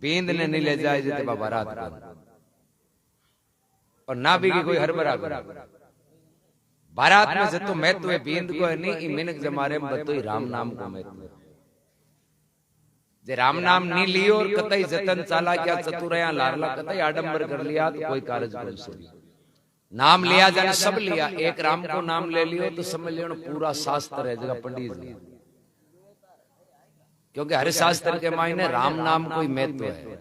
बींद ने नहीं ले जाए जते बारात का, और ना भी की कोई हर बराबर बारात में जतो महत्व है बींद को है नहीं, ई मिनक जमारे में बतो ही राम नाम को महत्व। जे राम नाम नहीं लियो और कतई जतन चाला क्या चतुरया लारला कतई आडंबर कर लिया तो कोई कारज बन सके। नाम लिया जाने सब लिया, एक राम को नाम ले लियो तो समझ लियो पूरा शास्त्र है जगह पंडित जी, क्योंकि हर शास्त्र के मायने राम नाम कोई महत्व है।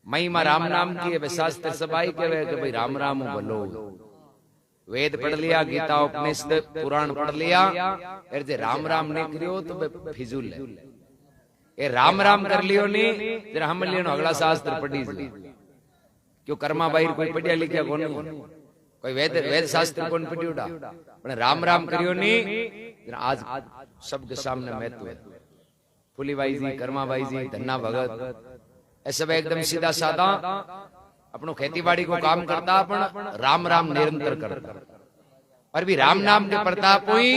महिमा राम नाम की है, शास्त्र सबाई के भाई राम राम बोलो। वेद पढ़ लिया, गीता उपनिषद पुराण पढ़ लिया, फिर जे राम राम नहीं करियो तो फिजूल है। ये राम राम कर लियो नहीं जरा हम लियो अगला शास्त्र पढ़ी जी, क्यों कर्मा बाहर कोई पढ़िया लिखा कौन, कोई वेद शास्त्र कौन पढ़ी उड़ा, राम राम करियो नहीं। आज सबके सामने महत्व है। फूलीबाई जी, कर्माबाई जी, धन्ना भगत, ऐसे एकदम सीधा साधा अपनो खेती बाड़ी को काम करता, अपन राम राम निरंतर करता, और भी राम नाम के प्रताप हुई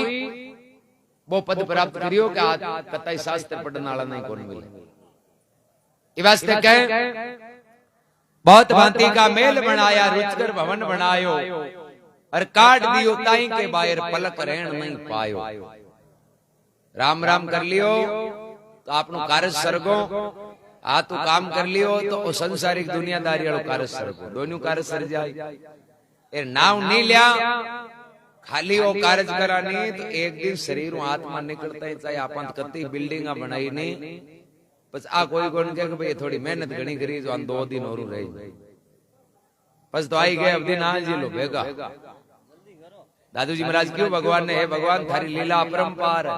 वो पद प्राप्त करियो कि आज कतई शास्त्र पढ़ने वाला नहीं कौन मिले। वास्ते कहे बहुत भांति का मेल बनाया, रुचकर भवन बनायो, और काट दियो ताई के बाहर पलक रहन नहीं पायो। राम राम कर लियो तो आपनो कार्य सरगो, आ तो काम कर लियो तो संसारिक दुनियादारी वालों कार्य सरगो, दोनों कार्य सर जाए। ए नाव नहीं लिया खाली वो कार्य करानी तो एक दिन शरीर आत्मा निकलता है, चाहे आप कती बिल्डिंग बनाई नहीं, बस आ कोई कौन कहे भाई थोड़ी मेहनत घनी करी जो 2 दिन और रही, बस तो आई गए अब दिन आज जी लो बेगा। दादू जी महाराज क्यों भगवान ने, हे भगवान थारी लीला अपरंपार है,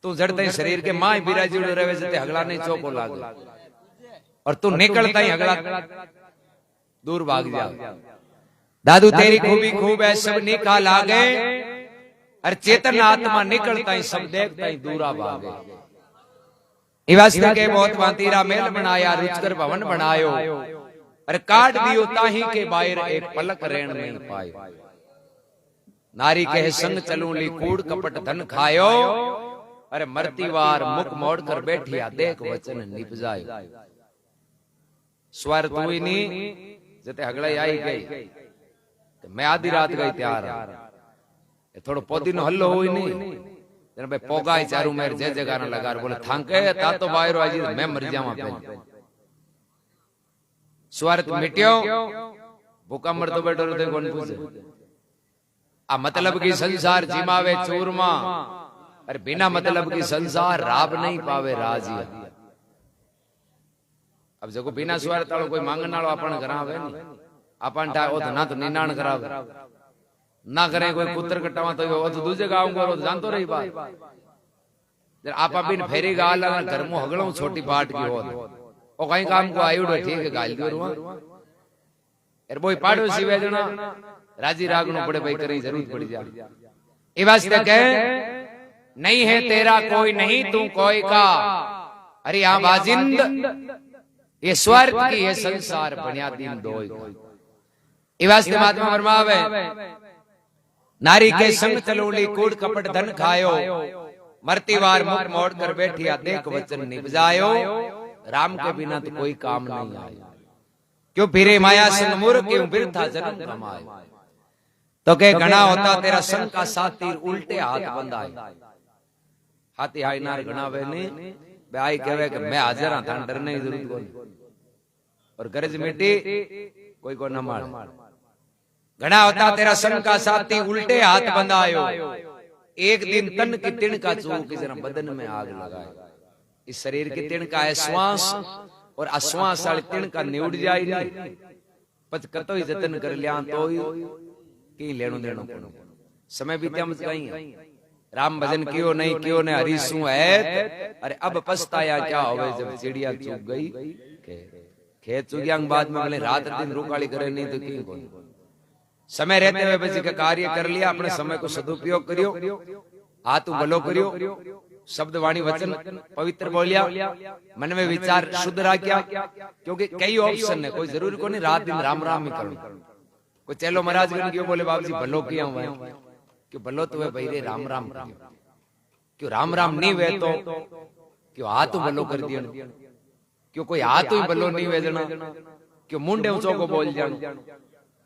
तू जड़ते शरीर के माँ बिराजी रहे जते हगला नहीं चौको लागे, और तू निकलता ही हगला दूर भाग जा। दादू तेरी खूबी खूब है सब निका लागे, और चेतन आत्मा निकलता ही सब देखता ही दूरा भागे। के बहुत भांतीरा मेल बनाया, रुचकर भवन बनायो, और काट दियो ताही के बाहर एक पलक रेण नहीं पायो। नारी कहे संग चलूं ली कूड़ कपट धन खायो, अरे मरती वार मुख मोड़ कर बैठिया देख वचन निपजायो। स्वर तू ही नहीं जते हगड़ाई आई गई तो मैं आधी रात गई त्यार, थोड़ो पौधी नो हल्लो हुई नहीं भाई पोगा चारू मेरे जे जगह न लगा बोले थांके ता तो बाहर आज मैं मर जावा पे। स्वार्थ मिट्यो भूखा मर तो बैठो रे कौन पूछे। आ मतलब की संसार जिमावे चूरमा, अरे बिना मतलब की संसार राब नहीं पावे राजिया। अब जको बिना स्वार्थ वालों कोई मांगण वालों अपन करावे नहीं, अपन टा तो ना तो निनाण करावे ना करे, कोई पुत्र कटावा तो दूसरे गाँव को जानतो रही बात। आप बिन फेरी गाल घर में हगड़ो छोटी पाट की हो ओ कहीं काम को आयुड़ ठीक है गाल दियो रुआ यार बोई पाड़ो सिवे जना राजी रागनो पड़े भाई करी जरूरत पड़ जा। ये वास्ते कहे नहीं है तेरा कोई नहीं तू कोई का, अरे यहाँ बाजिंद ये स्वार्थ की ये संसार बुनियादीन दो। ये वास्ते महात्मा फरमावे नारी के संग चलोली कूड़ कपट धन खायो, मरती वार मुख मोड़ कर बैठिया देख वचन निपजायो। राम के बिना तो कोई काम नहीं आया, क्यों फिरे माया संग मूर्ख क्यों बिरथा जन्म कमायो। तो के घना होता तेरा संग का साथ तीर उल्टे हाथ बंधाए। हाथी हाई नार घना वे नहीं आई कहे कि मैं हाजिर हाँ थान डरने की जरूरत कोई, और गरज मिट्टी कोई को न मार। घना होता तेरा संग का साथी उल्टे हाथ बंधायो, एक दिन तन की तिनका चूक की जरा बदन में आग लगाए। इस शरीर की तिनका है श्वास, और अश्वास वाली तिनका निउड़ जाए नहीं, पच कतो ही जतन कर लिया तो की लेनो देनो समय बीते हम कहीं राम भजन क्यों नहीं क्यों ने हरीसू है। अरे अब पछताया क्या होवे जब चिड़िया चुग गई खेत चुगिया बाद में बोले रात दिन रुकाली करे नहीं तो की समय रहते हुए बस का कार्य कर लिया, अपने समय को सदुपयोग करियो, हाथ भलो करियो, शब्द वाणी वचन पवित्र बोलिया, मन में विचार शुद्ध रखिया। क्योंकि कई ऑप्शन है, कोई जरूरी को नहीं रात दिन राम राम ही करो। कोई चलो महाराज क्यों बोले बाबू जी भलो किया हुआ है, क्यों भलो तो है भाई रे राम राम करियो, क्यों राम राम नहीं वे तो क्यों हाथ भलो कर दिया, क्यों कोई हाथ ही भलो नहीं वेजना, क्यों मुंडे ऊंचो को बोल जान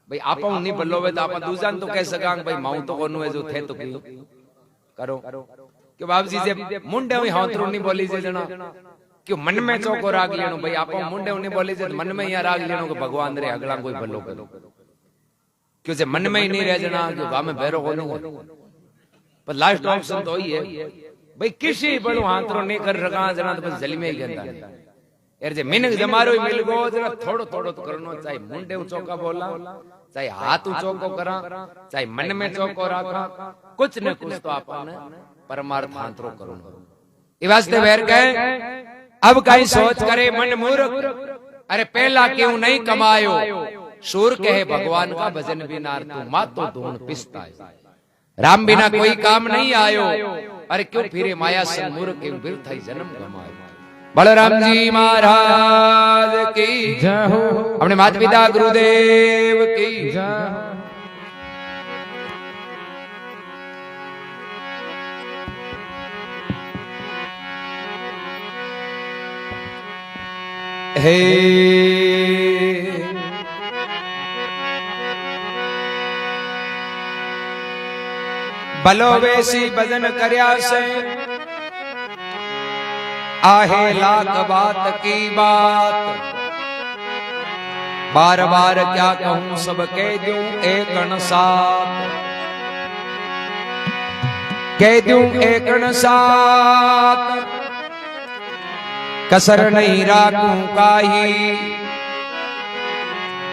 भाई आप नहीं भलो वे तो आप दूसरा तो कह सका भाई माऊ तो कोनु है जो थे तो क्यों करो, क्यों बाबू जी जे मुंडे हुई हाथरू नहीं बोली जे जना, क्यों मन में चौको राग लेनो भाई आप मुंडे नहीं बोली जे मन में यहाँ राग लेनो कि भगवान रे अगला कोई भलो करो, क्यों जे मन में ही नहीं रह जना क्यों गाँव में भैरो होने पर लास्ट ऑप्शन तो ही है भाई किसी बड़ो हाथरो नहीं कर रखा जना तो बस जली में ही गंदा यार जे मिनक जमारो ही मिल गो जरा थोड़ो थोड़ो तो करनो, चाहे मुंडे चौका बोला, चाहे हाथ चौको करा, चाहे मन में चौको रखा, कुछ न कुछ तो आपने परमार्थ हाथरो करो। ये वास्ते बैर कहे अब कहीं सोच करे मन मूर्ख, अरे पहला क्यों नहीं कमायो, सूर कहे भगवान का भजन बिना तू मातो धून पिसता है, राम बिना कोई काम नहीं आयो, अरे क्यों फिरे माया से मूर्ख क्यों बिरथा ही जन्म गमायो। बलराम जी महाराज की जय हो, अपने माता पिता गुरुदेव की जय हो। हे भलो वैसी भजन करया से आहे लाख बात की बात, बार बार क्या कहूं सब कह दूं एक साथ, कह दूं एक साथ, कसर नहीं राखूं काई,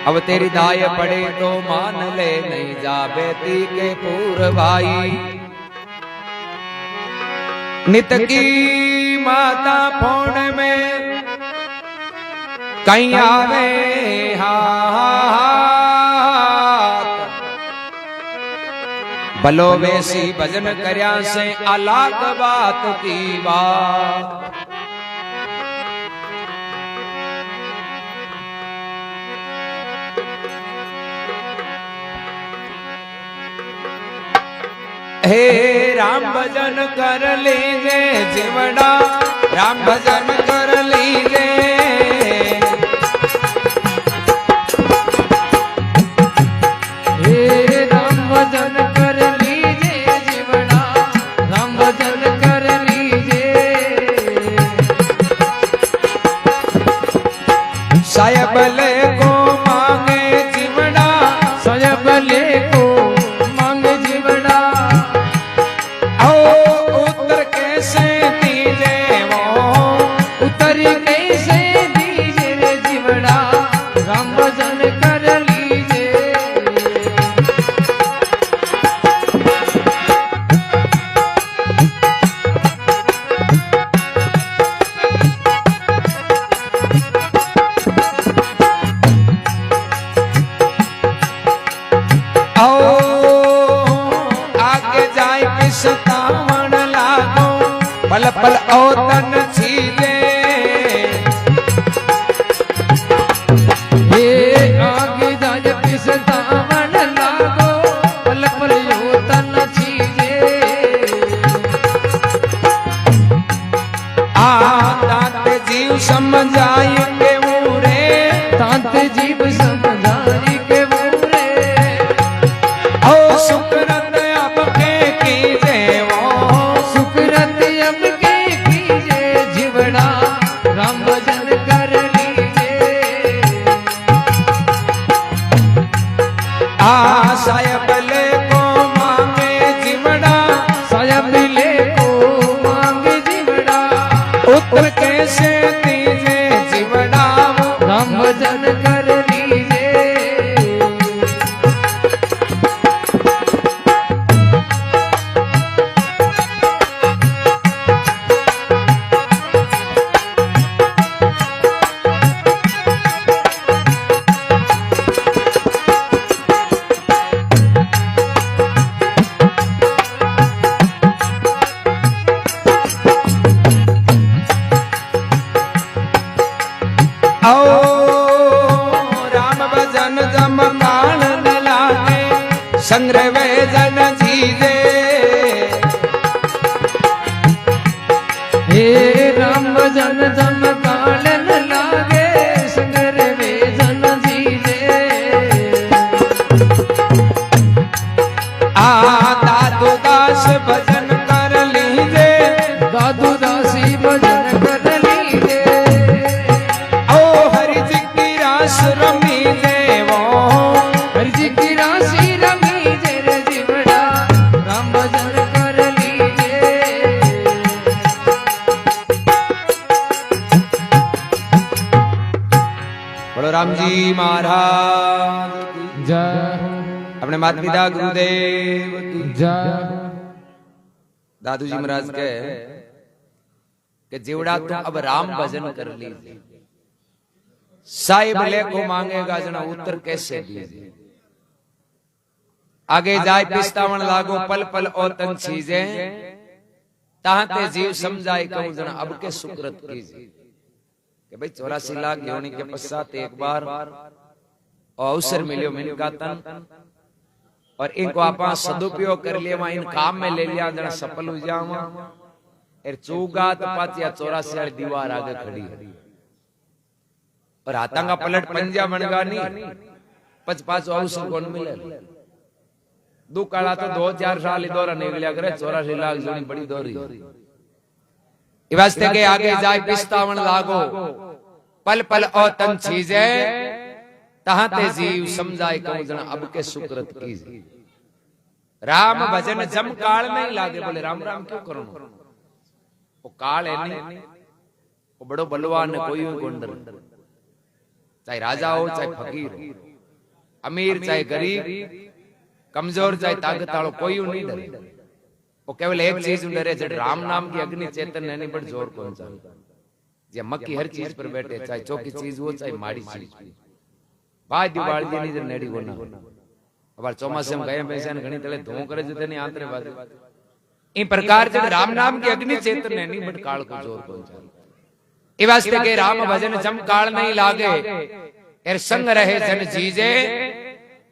अब तेरी दाय पड़े तो मान ले, नहीं जा बेटी के पूर भाई, नित की माता फोन में कहीं आवे हाथ, भलो वैसी भजन करया से अलग बात की बात। हे राम भजन कर लीजे जीवड़ा, राम भजन कर लीजे, हे राम भजन कर लीजे जीवड़ा, राम भजन कर लीजे, साहेब ले को मांगे जीवड़ा, साहेब ले को मांगे जीवड़ा, उत्तर कैसे दीजे वो, उत्तर कैसे दीजे रे जीवड़ा, राम भजन कर लीजे, आगे जाए पिसतावन लागो, पल पल औतन छीले, हे आगे जाए पिसतावन लागो, पल पल औतन छीले, दांत जीव समझाएंगे मुरे, तांत जीव समझाई के मुरे, ओ सुकरत अब के कीजे वो, सुकरत अब के कीजे जीवड़ा, राम भजन कर लीजे, साहेब ले को मांगे जीवड़ा, साहेब ले को मांगे जीवड़ा, उत्तर कैसे दीजे जीवड़ा, राम भजन कर ली संग्रह वे जन जीजे हे राम भजन जम काल न लागे संग्रह वे जन जीजे आ दादू दास भजन कर लीजे दादू दासी भजन कर लीजे ओ हरि जी की रास रमी देवो हरि जी की राशि रमी जे रे जीवड़ा राम भजन कर लीजे बोलो राम जी महाराज की जय हो अपने माता पिता गुरुदेव की जय हो दादू जी महाराज के कि जीवड़ा तुम अब राम भजन कर लीजिए साहिब ले को मांगेगा जना उत्तर कैसे दीजिए आगे जाए पिस्तावन लागो पल पल औतन चीजे ताहते जीव समझाए कहूं जना अब के सुकृत कीजिए कि भाई 84 लाख योनि के पश्चात एक बार अवसर मिलियो मिनका तन और इनको आप सदुपयोग कर लिया इन काम में ले लिया जना सफल हो जावा एर चूगा तो पातिया 84 वाली दीवार आगे खड़ी है और हाथांगा पलट पंजा बनगा नहीं 5-5 अवसर कौन मिले दो काला तो 2-4 साल दौरा निकलिया करे 84 लाख जोनी बड़ी दौरी वास्ते के आगे जाए पिस्तावन लागो पल पल औतन चीजे तहाते जीव समझाए कहूं जना अब के सुकृत कीजिए राम भजन जम काल नहीं लागे बोले राम राम क्यों करो वो काल है नहीं वो बड़ो बलवान है कोई गोंडर चाहे राजा हो चाहे फकीर हो अमीर चाहे गरीब कमजोर चाहे ताकत वालों कोई नहीं डरे वो केवल एक चीज डरे जब राम नाम की अग्नि चेतन नहीं बड़ जोर कौन सा जे मक्की हर चीज पर बैठे चाहे चौकी चीज हो चाहे माड़ी चीज भाई दिवाली दी नहीं नेड़ी होना अब चौमासे में गए पैसे घणी तले धो करे जते नहीं आंतरे बात इन प्रकार जब राम नाम की अग्नि चेतन नहीं बट काल को जोर कौन सा ई वास्ते के राम भजन जम काल नहीं लागे एर संग रहे जन जीजे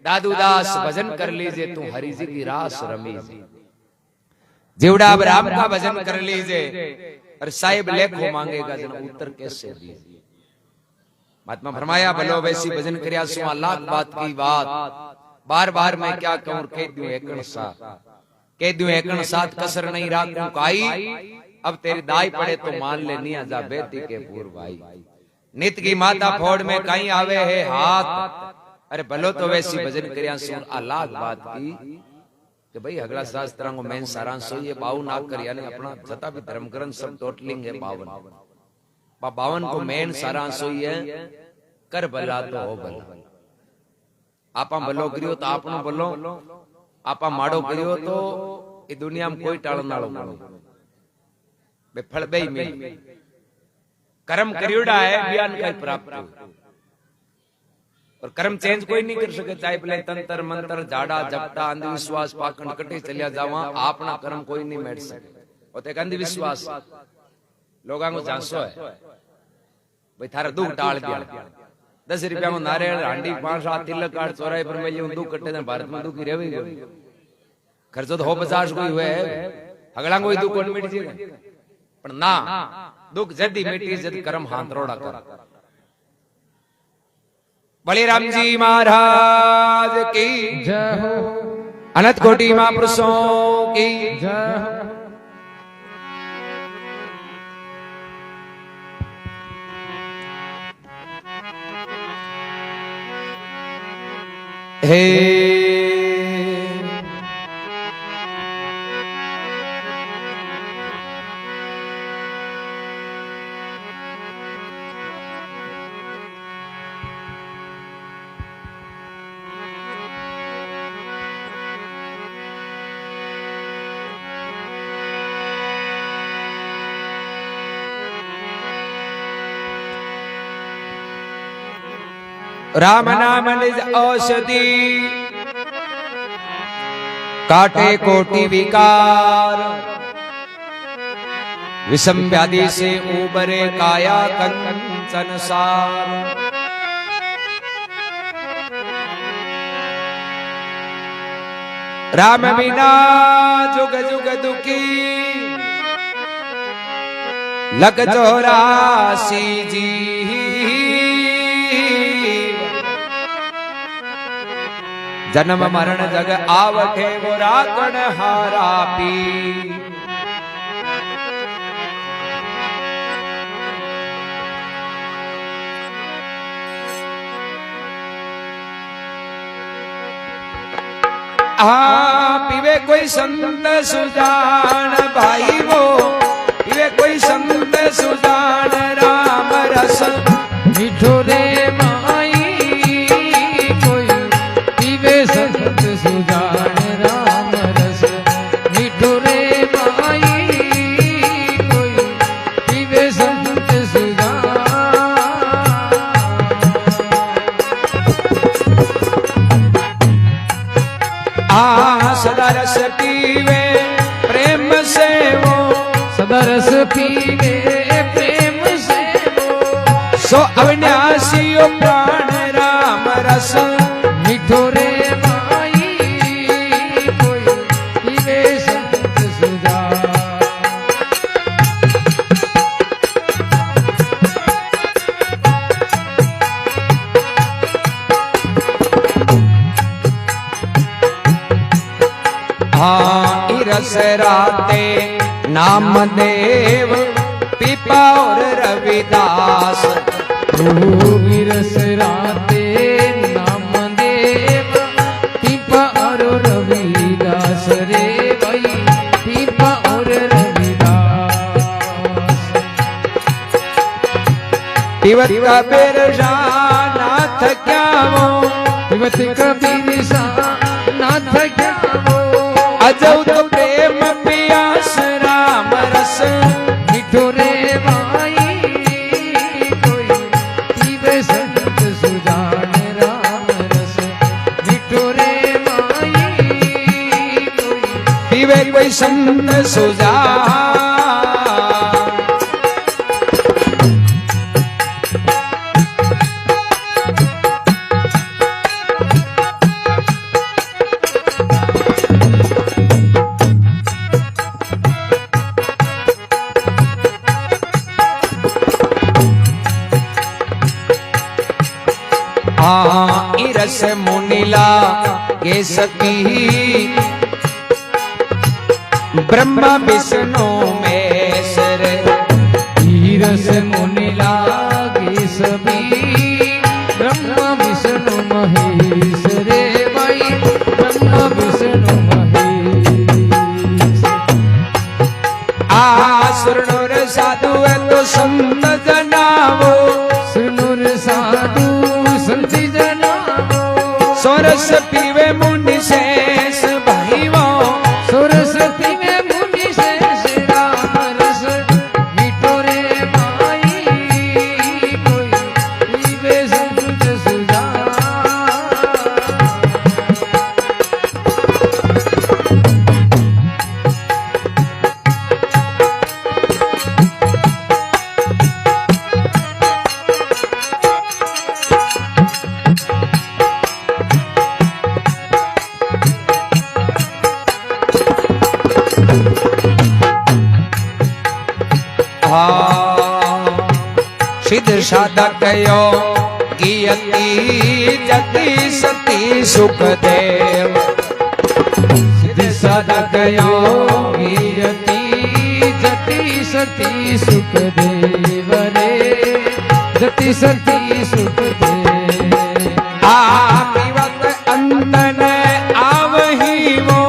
दादू दास भजन कर लीजिए तू हरि जी की रास रमीजे जीवड़ा अब राम का भजन कर लीजिए और साहिब लेखो मांगेगा जन उत्तर कैसे दीजिए महात्मा फरमाया भलो वैसी भजन करिया सुआ लाख बात की बात बार बार मैं क्या कहूं कह दूं एकण साथ कसर नहीं राखूं काई अब तेरी दाई पड़े तो मान ले निया जा बेटी के पूर भाई नित की माता फोड़ में कहीं आवे है हाथ अरे भलो तो वैसी भजन करिया सुन लाख बात की कि भाई अगला शास्त्र को मेन सारांश ये 52 आकर यानी अपना जता भी धर्म ग्रंथ सब टोटलिंग है 52 को मेन सारांश है कर भला तो हो भला आपा भलो करियो तो आपनो भलो आपा माड़ो करियो तो ये दुनिया में कोई टाळन वालो नहीं बे फल बेई मिल कर्म करियोड़ा है बयान का प्राप्त और कर्म चेंज कोई नहीं कर सके चाहे भले तंत्र मंत्र झाड़ा झपटा अंधविश्वास पाखंड कटे चलिया जावा अपना कर्म कोई नहीं मेट सके और ते अंधविश्वास लोगों को झांसो है भाई थारा दुख टाल दिया 10 रुपया में नारियल हांडी 5-7 तिलक काट चौराहे पर मैं दुख कटे थे भारत में दुखी रहे खर्चो तो हो 50 कोई हुए अगला कोई दुख कोई मिट जाएगा पर ना दुख जदी मिटी जद कर्म हाथ रोड़ा कर बलिराम जी महाराज की जय हो अनंत कोटि महापुरुषों की जय हो हे राम नाम निज औषधि काटे कोटि विकार विषम व्याधि से उबरे काया कंचन सार राम बिना जुग जुग दुखी लग 84 जी जन्म मरण जग आवठे वो राकण हारा पी पीवे कोई संत सुजान भाई वो पीवे कोई संत सुजान राम रस मीठो रे माई कोई पीवे संत सुजान राम रस मीठो रे माई कोई पीवे संत सुजान सदा रस पीवे प्रेम से वो सदा रस पीवे प्रेम से वो सो अविनाशी प्राण राम रस मीठो रे माई कोई पीवे संत सुजान रस राते नाम देव पीपा और रविदास रस राते नाम देव पीपा और रविदास रे भाई पीपा और रविदास तिवत कबीर शाह नाथ क्या वो तिवत कबीर शाह नाथ क्या वो अजब तो प्रेम पियास राम रस मीठो रे माई कोई पीवे संत सुजान राम रस मीठो रे माई कोई पीवे कोई संत सुजान रस मुनिला के सती ब्रह्मा विष्णु महेश्वर रस मुनिला के सभी ब्रह्मा विष्णु महेश रे भाई ब्रह्मा विष्णु महेश सुनो रे साधु है तो संत जनावो सुनो रे साधु संत जनावो सोरस पीवे मुनि शेष भाई वो सोरस पीवे मुनि शेष राम रस मीठो रे माई कोई पीवे संत सुजान सिद्ध साधक यो गियति जति सती सुख देव सिद्ध साधक यो गियति जति सती सुख देव रे जति सती सुख देव पीवत अंतन आवही वो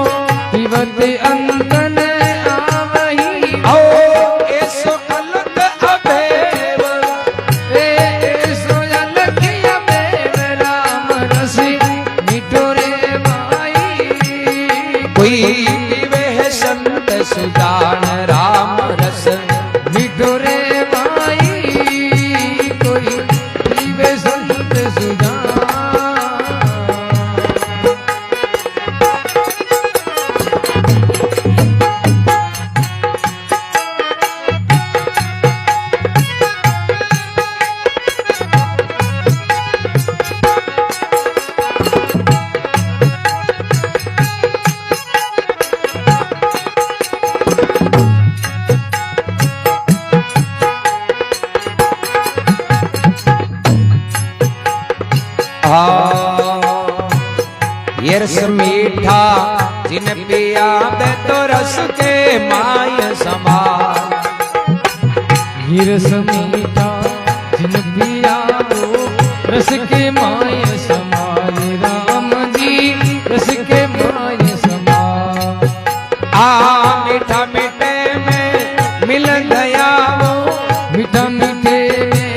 पीवत अंतन आवही ओ ऐसो अलग अभेव ऐसो अलग अभेव राम रस मीठो रे माई कोई पीवे है संत सुजान राम रस मीठो रे माई कोई पीवे संत सुजान ये रस मीठा जिन पिया बे तो रस के माय समान। ये रस मीठा जिन पिया वो रस के माय समान। राम जी रस के माय समान। मीठा मीठे में मिल गया वो, मीठा मीठे में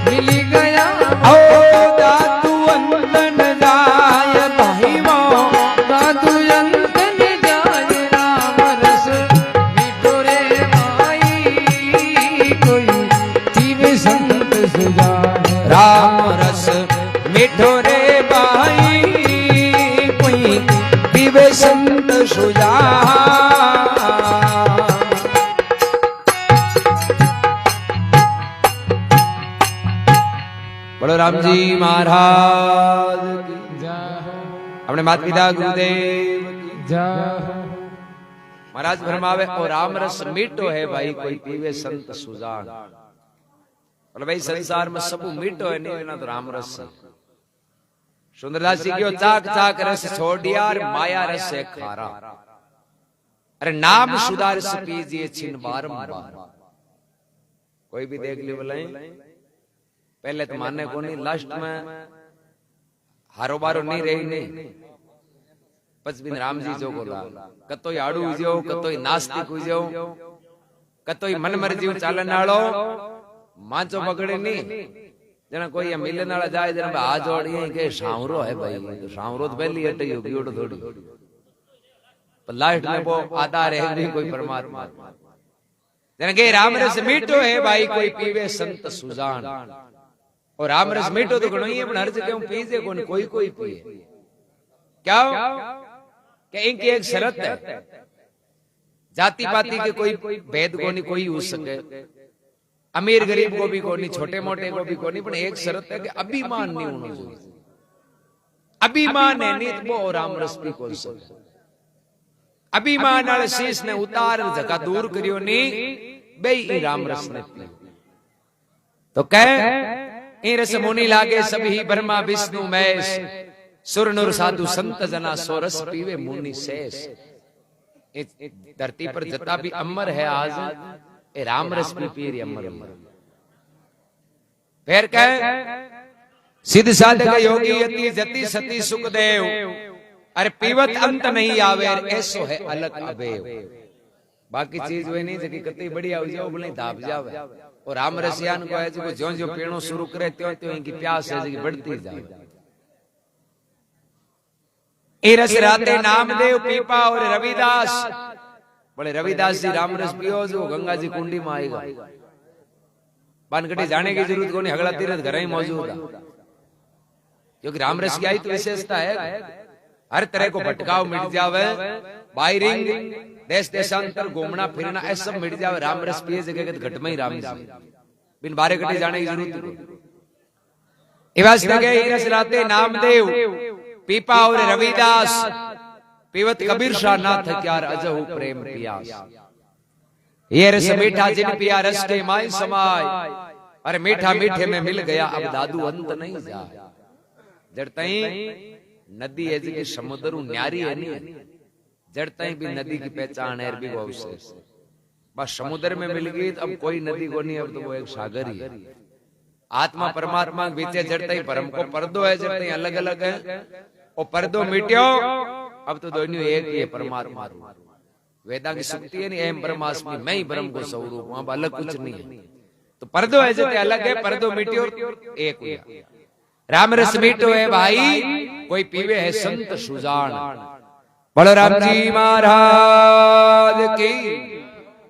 मिल गया। ओ दादू अंदन जाय भाई वो, दादू अंदन जाय राम रस मीठो रे भाई। कोई पीवे संत सुजान। राम रस मीठो रे भाई, कोई पीवे संत सुजान। बोलो राम जी महाराज की अपने माता पिता गुरुदेव महाराज फरमावे और राम रस मीठो है भाई, कोई पीवे संत सुजान। बोले भाई संसार में सब मीठो है, नहीं ना तो राम रस। सुंदरदास जी की चाक चाक रस छोड़ दिया और माया रस है खारा। अरे नाम सुधा रस पीजिए छिन बारंबार। कोई भी देख ली बोले पहले तो माने को नहीं, लास्ट में हारो बारो नहीं रही नहीं। पचबिन राम जी जो बोला कतोई आड़ू हुजो, कतोई नास्तिक हुजो, कतोई मन मर्जी चालन वालो मांचो पकड़े नहीं। जना कोई मिलने वाला जाए जना हाथ जोड़िए के सांवरो है भाई, तो सांवरो तो पहली हटे होगी ओटो थोड़ी, पर लास्ट में वो आधा रह नहीं कोई परमात्मा। जना के राम रस मीठो है भाई, कोई पीवे संत सुजान। और राम रस मीठो तो घणो ही है, पण हर जगह पीजे कोई कोई कोई पिए। क्या कि इनकी एक शर्त है, जाति पाति के कोई भेद को नहीं कोई हो सके, अमीर गरीब को भी को नहीं, छोटे मोटे को भी को नहीं, पर एक शर्त है कि अभिमान नहीं होना चाहिए। अभिमान है नहीं तो वो राम रस भी को सके। अभिमान वाले शीश ने उतार जगह दूर करियो नहीं, बेई राम रस ने पी। तो कह इन रस मुनि लागे सभी ब्रह्मा विष्णु महेश, सुर नुर साधु संत जना सो रस पीवे मुनि शेष। धरती पर जता भी अमर है आज, ए राम रस भी पी रही अमर अमर। फिर कह सिद्ध साधक योगी यति जति सती सुखदेव, अरे पीवत अंत नहीं आवे ऐसो है अलग अबेव। बाकी चीज वे नहीं जकी कतई बढ़िया हो जाओ बोले दाब जावे। और राम रसियान को है जो ज्यों ज्यों पीणो शुरू करे त्यों त्यों इनकी प्यास है जो बढ़ती जाए। ए रस राते नामदेव पीपा और रविदास, बोले रविदास जी राम रस पियो जो गंगा जी कुंडी में आएगा। बानगढ़ी जाने की जरूरत को नहीं, हगड़ा तीरथ घर ही मौजूद है। क्योंकि राम रस की आई तो विशेषता है, हर तरह को भटकाव मिट जावे, बायरिंग देश देशांतर घूमना फिरना ऐसा सब मिट जावे। राम रस पिए जगह के घट में ही राम जी बिन बारे घटे जाने की जरूरत नहीं। रस राते नामदेव पीपा और रविदास, पीवत कबीर शाह नाथ क्या अजहु प्रेम पियास। ये रस मीठा जिन पिया रस के माय समाय, अरे मीठा मीठे में मिल गया अब दादू अंत नहीं जाए। जड़ तई नदी है जी समुद्र न्यारी है नहीं, जड़ तई भी नदी की पहचान है भी वो अवशेष। बस समुद्र में मिल गई तो अब कोई नदी को नहीं, अब तो वो एक सागर ही है। आत्मा परमात्मा के बीच जड़ तई परम को पर्दो है, जड़ तई अलग अलग है। और पर्दो मिट्यो अब तो दोनों एक ही है परमात्मा। वेदा की शक्ति है नहीं, एम ब्रह्मास्मि मैं ही ब्रह्म को स्वरूप हूं, अब अलग कुछ नहीं है। तो पर्दो है जते अलग है, पर्दो मिट्यो एक हुआ। राम रस मीठो है भाई, कोई पीवे है संत सुजान। बोलो राम जी महाराज की।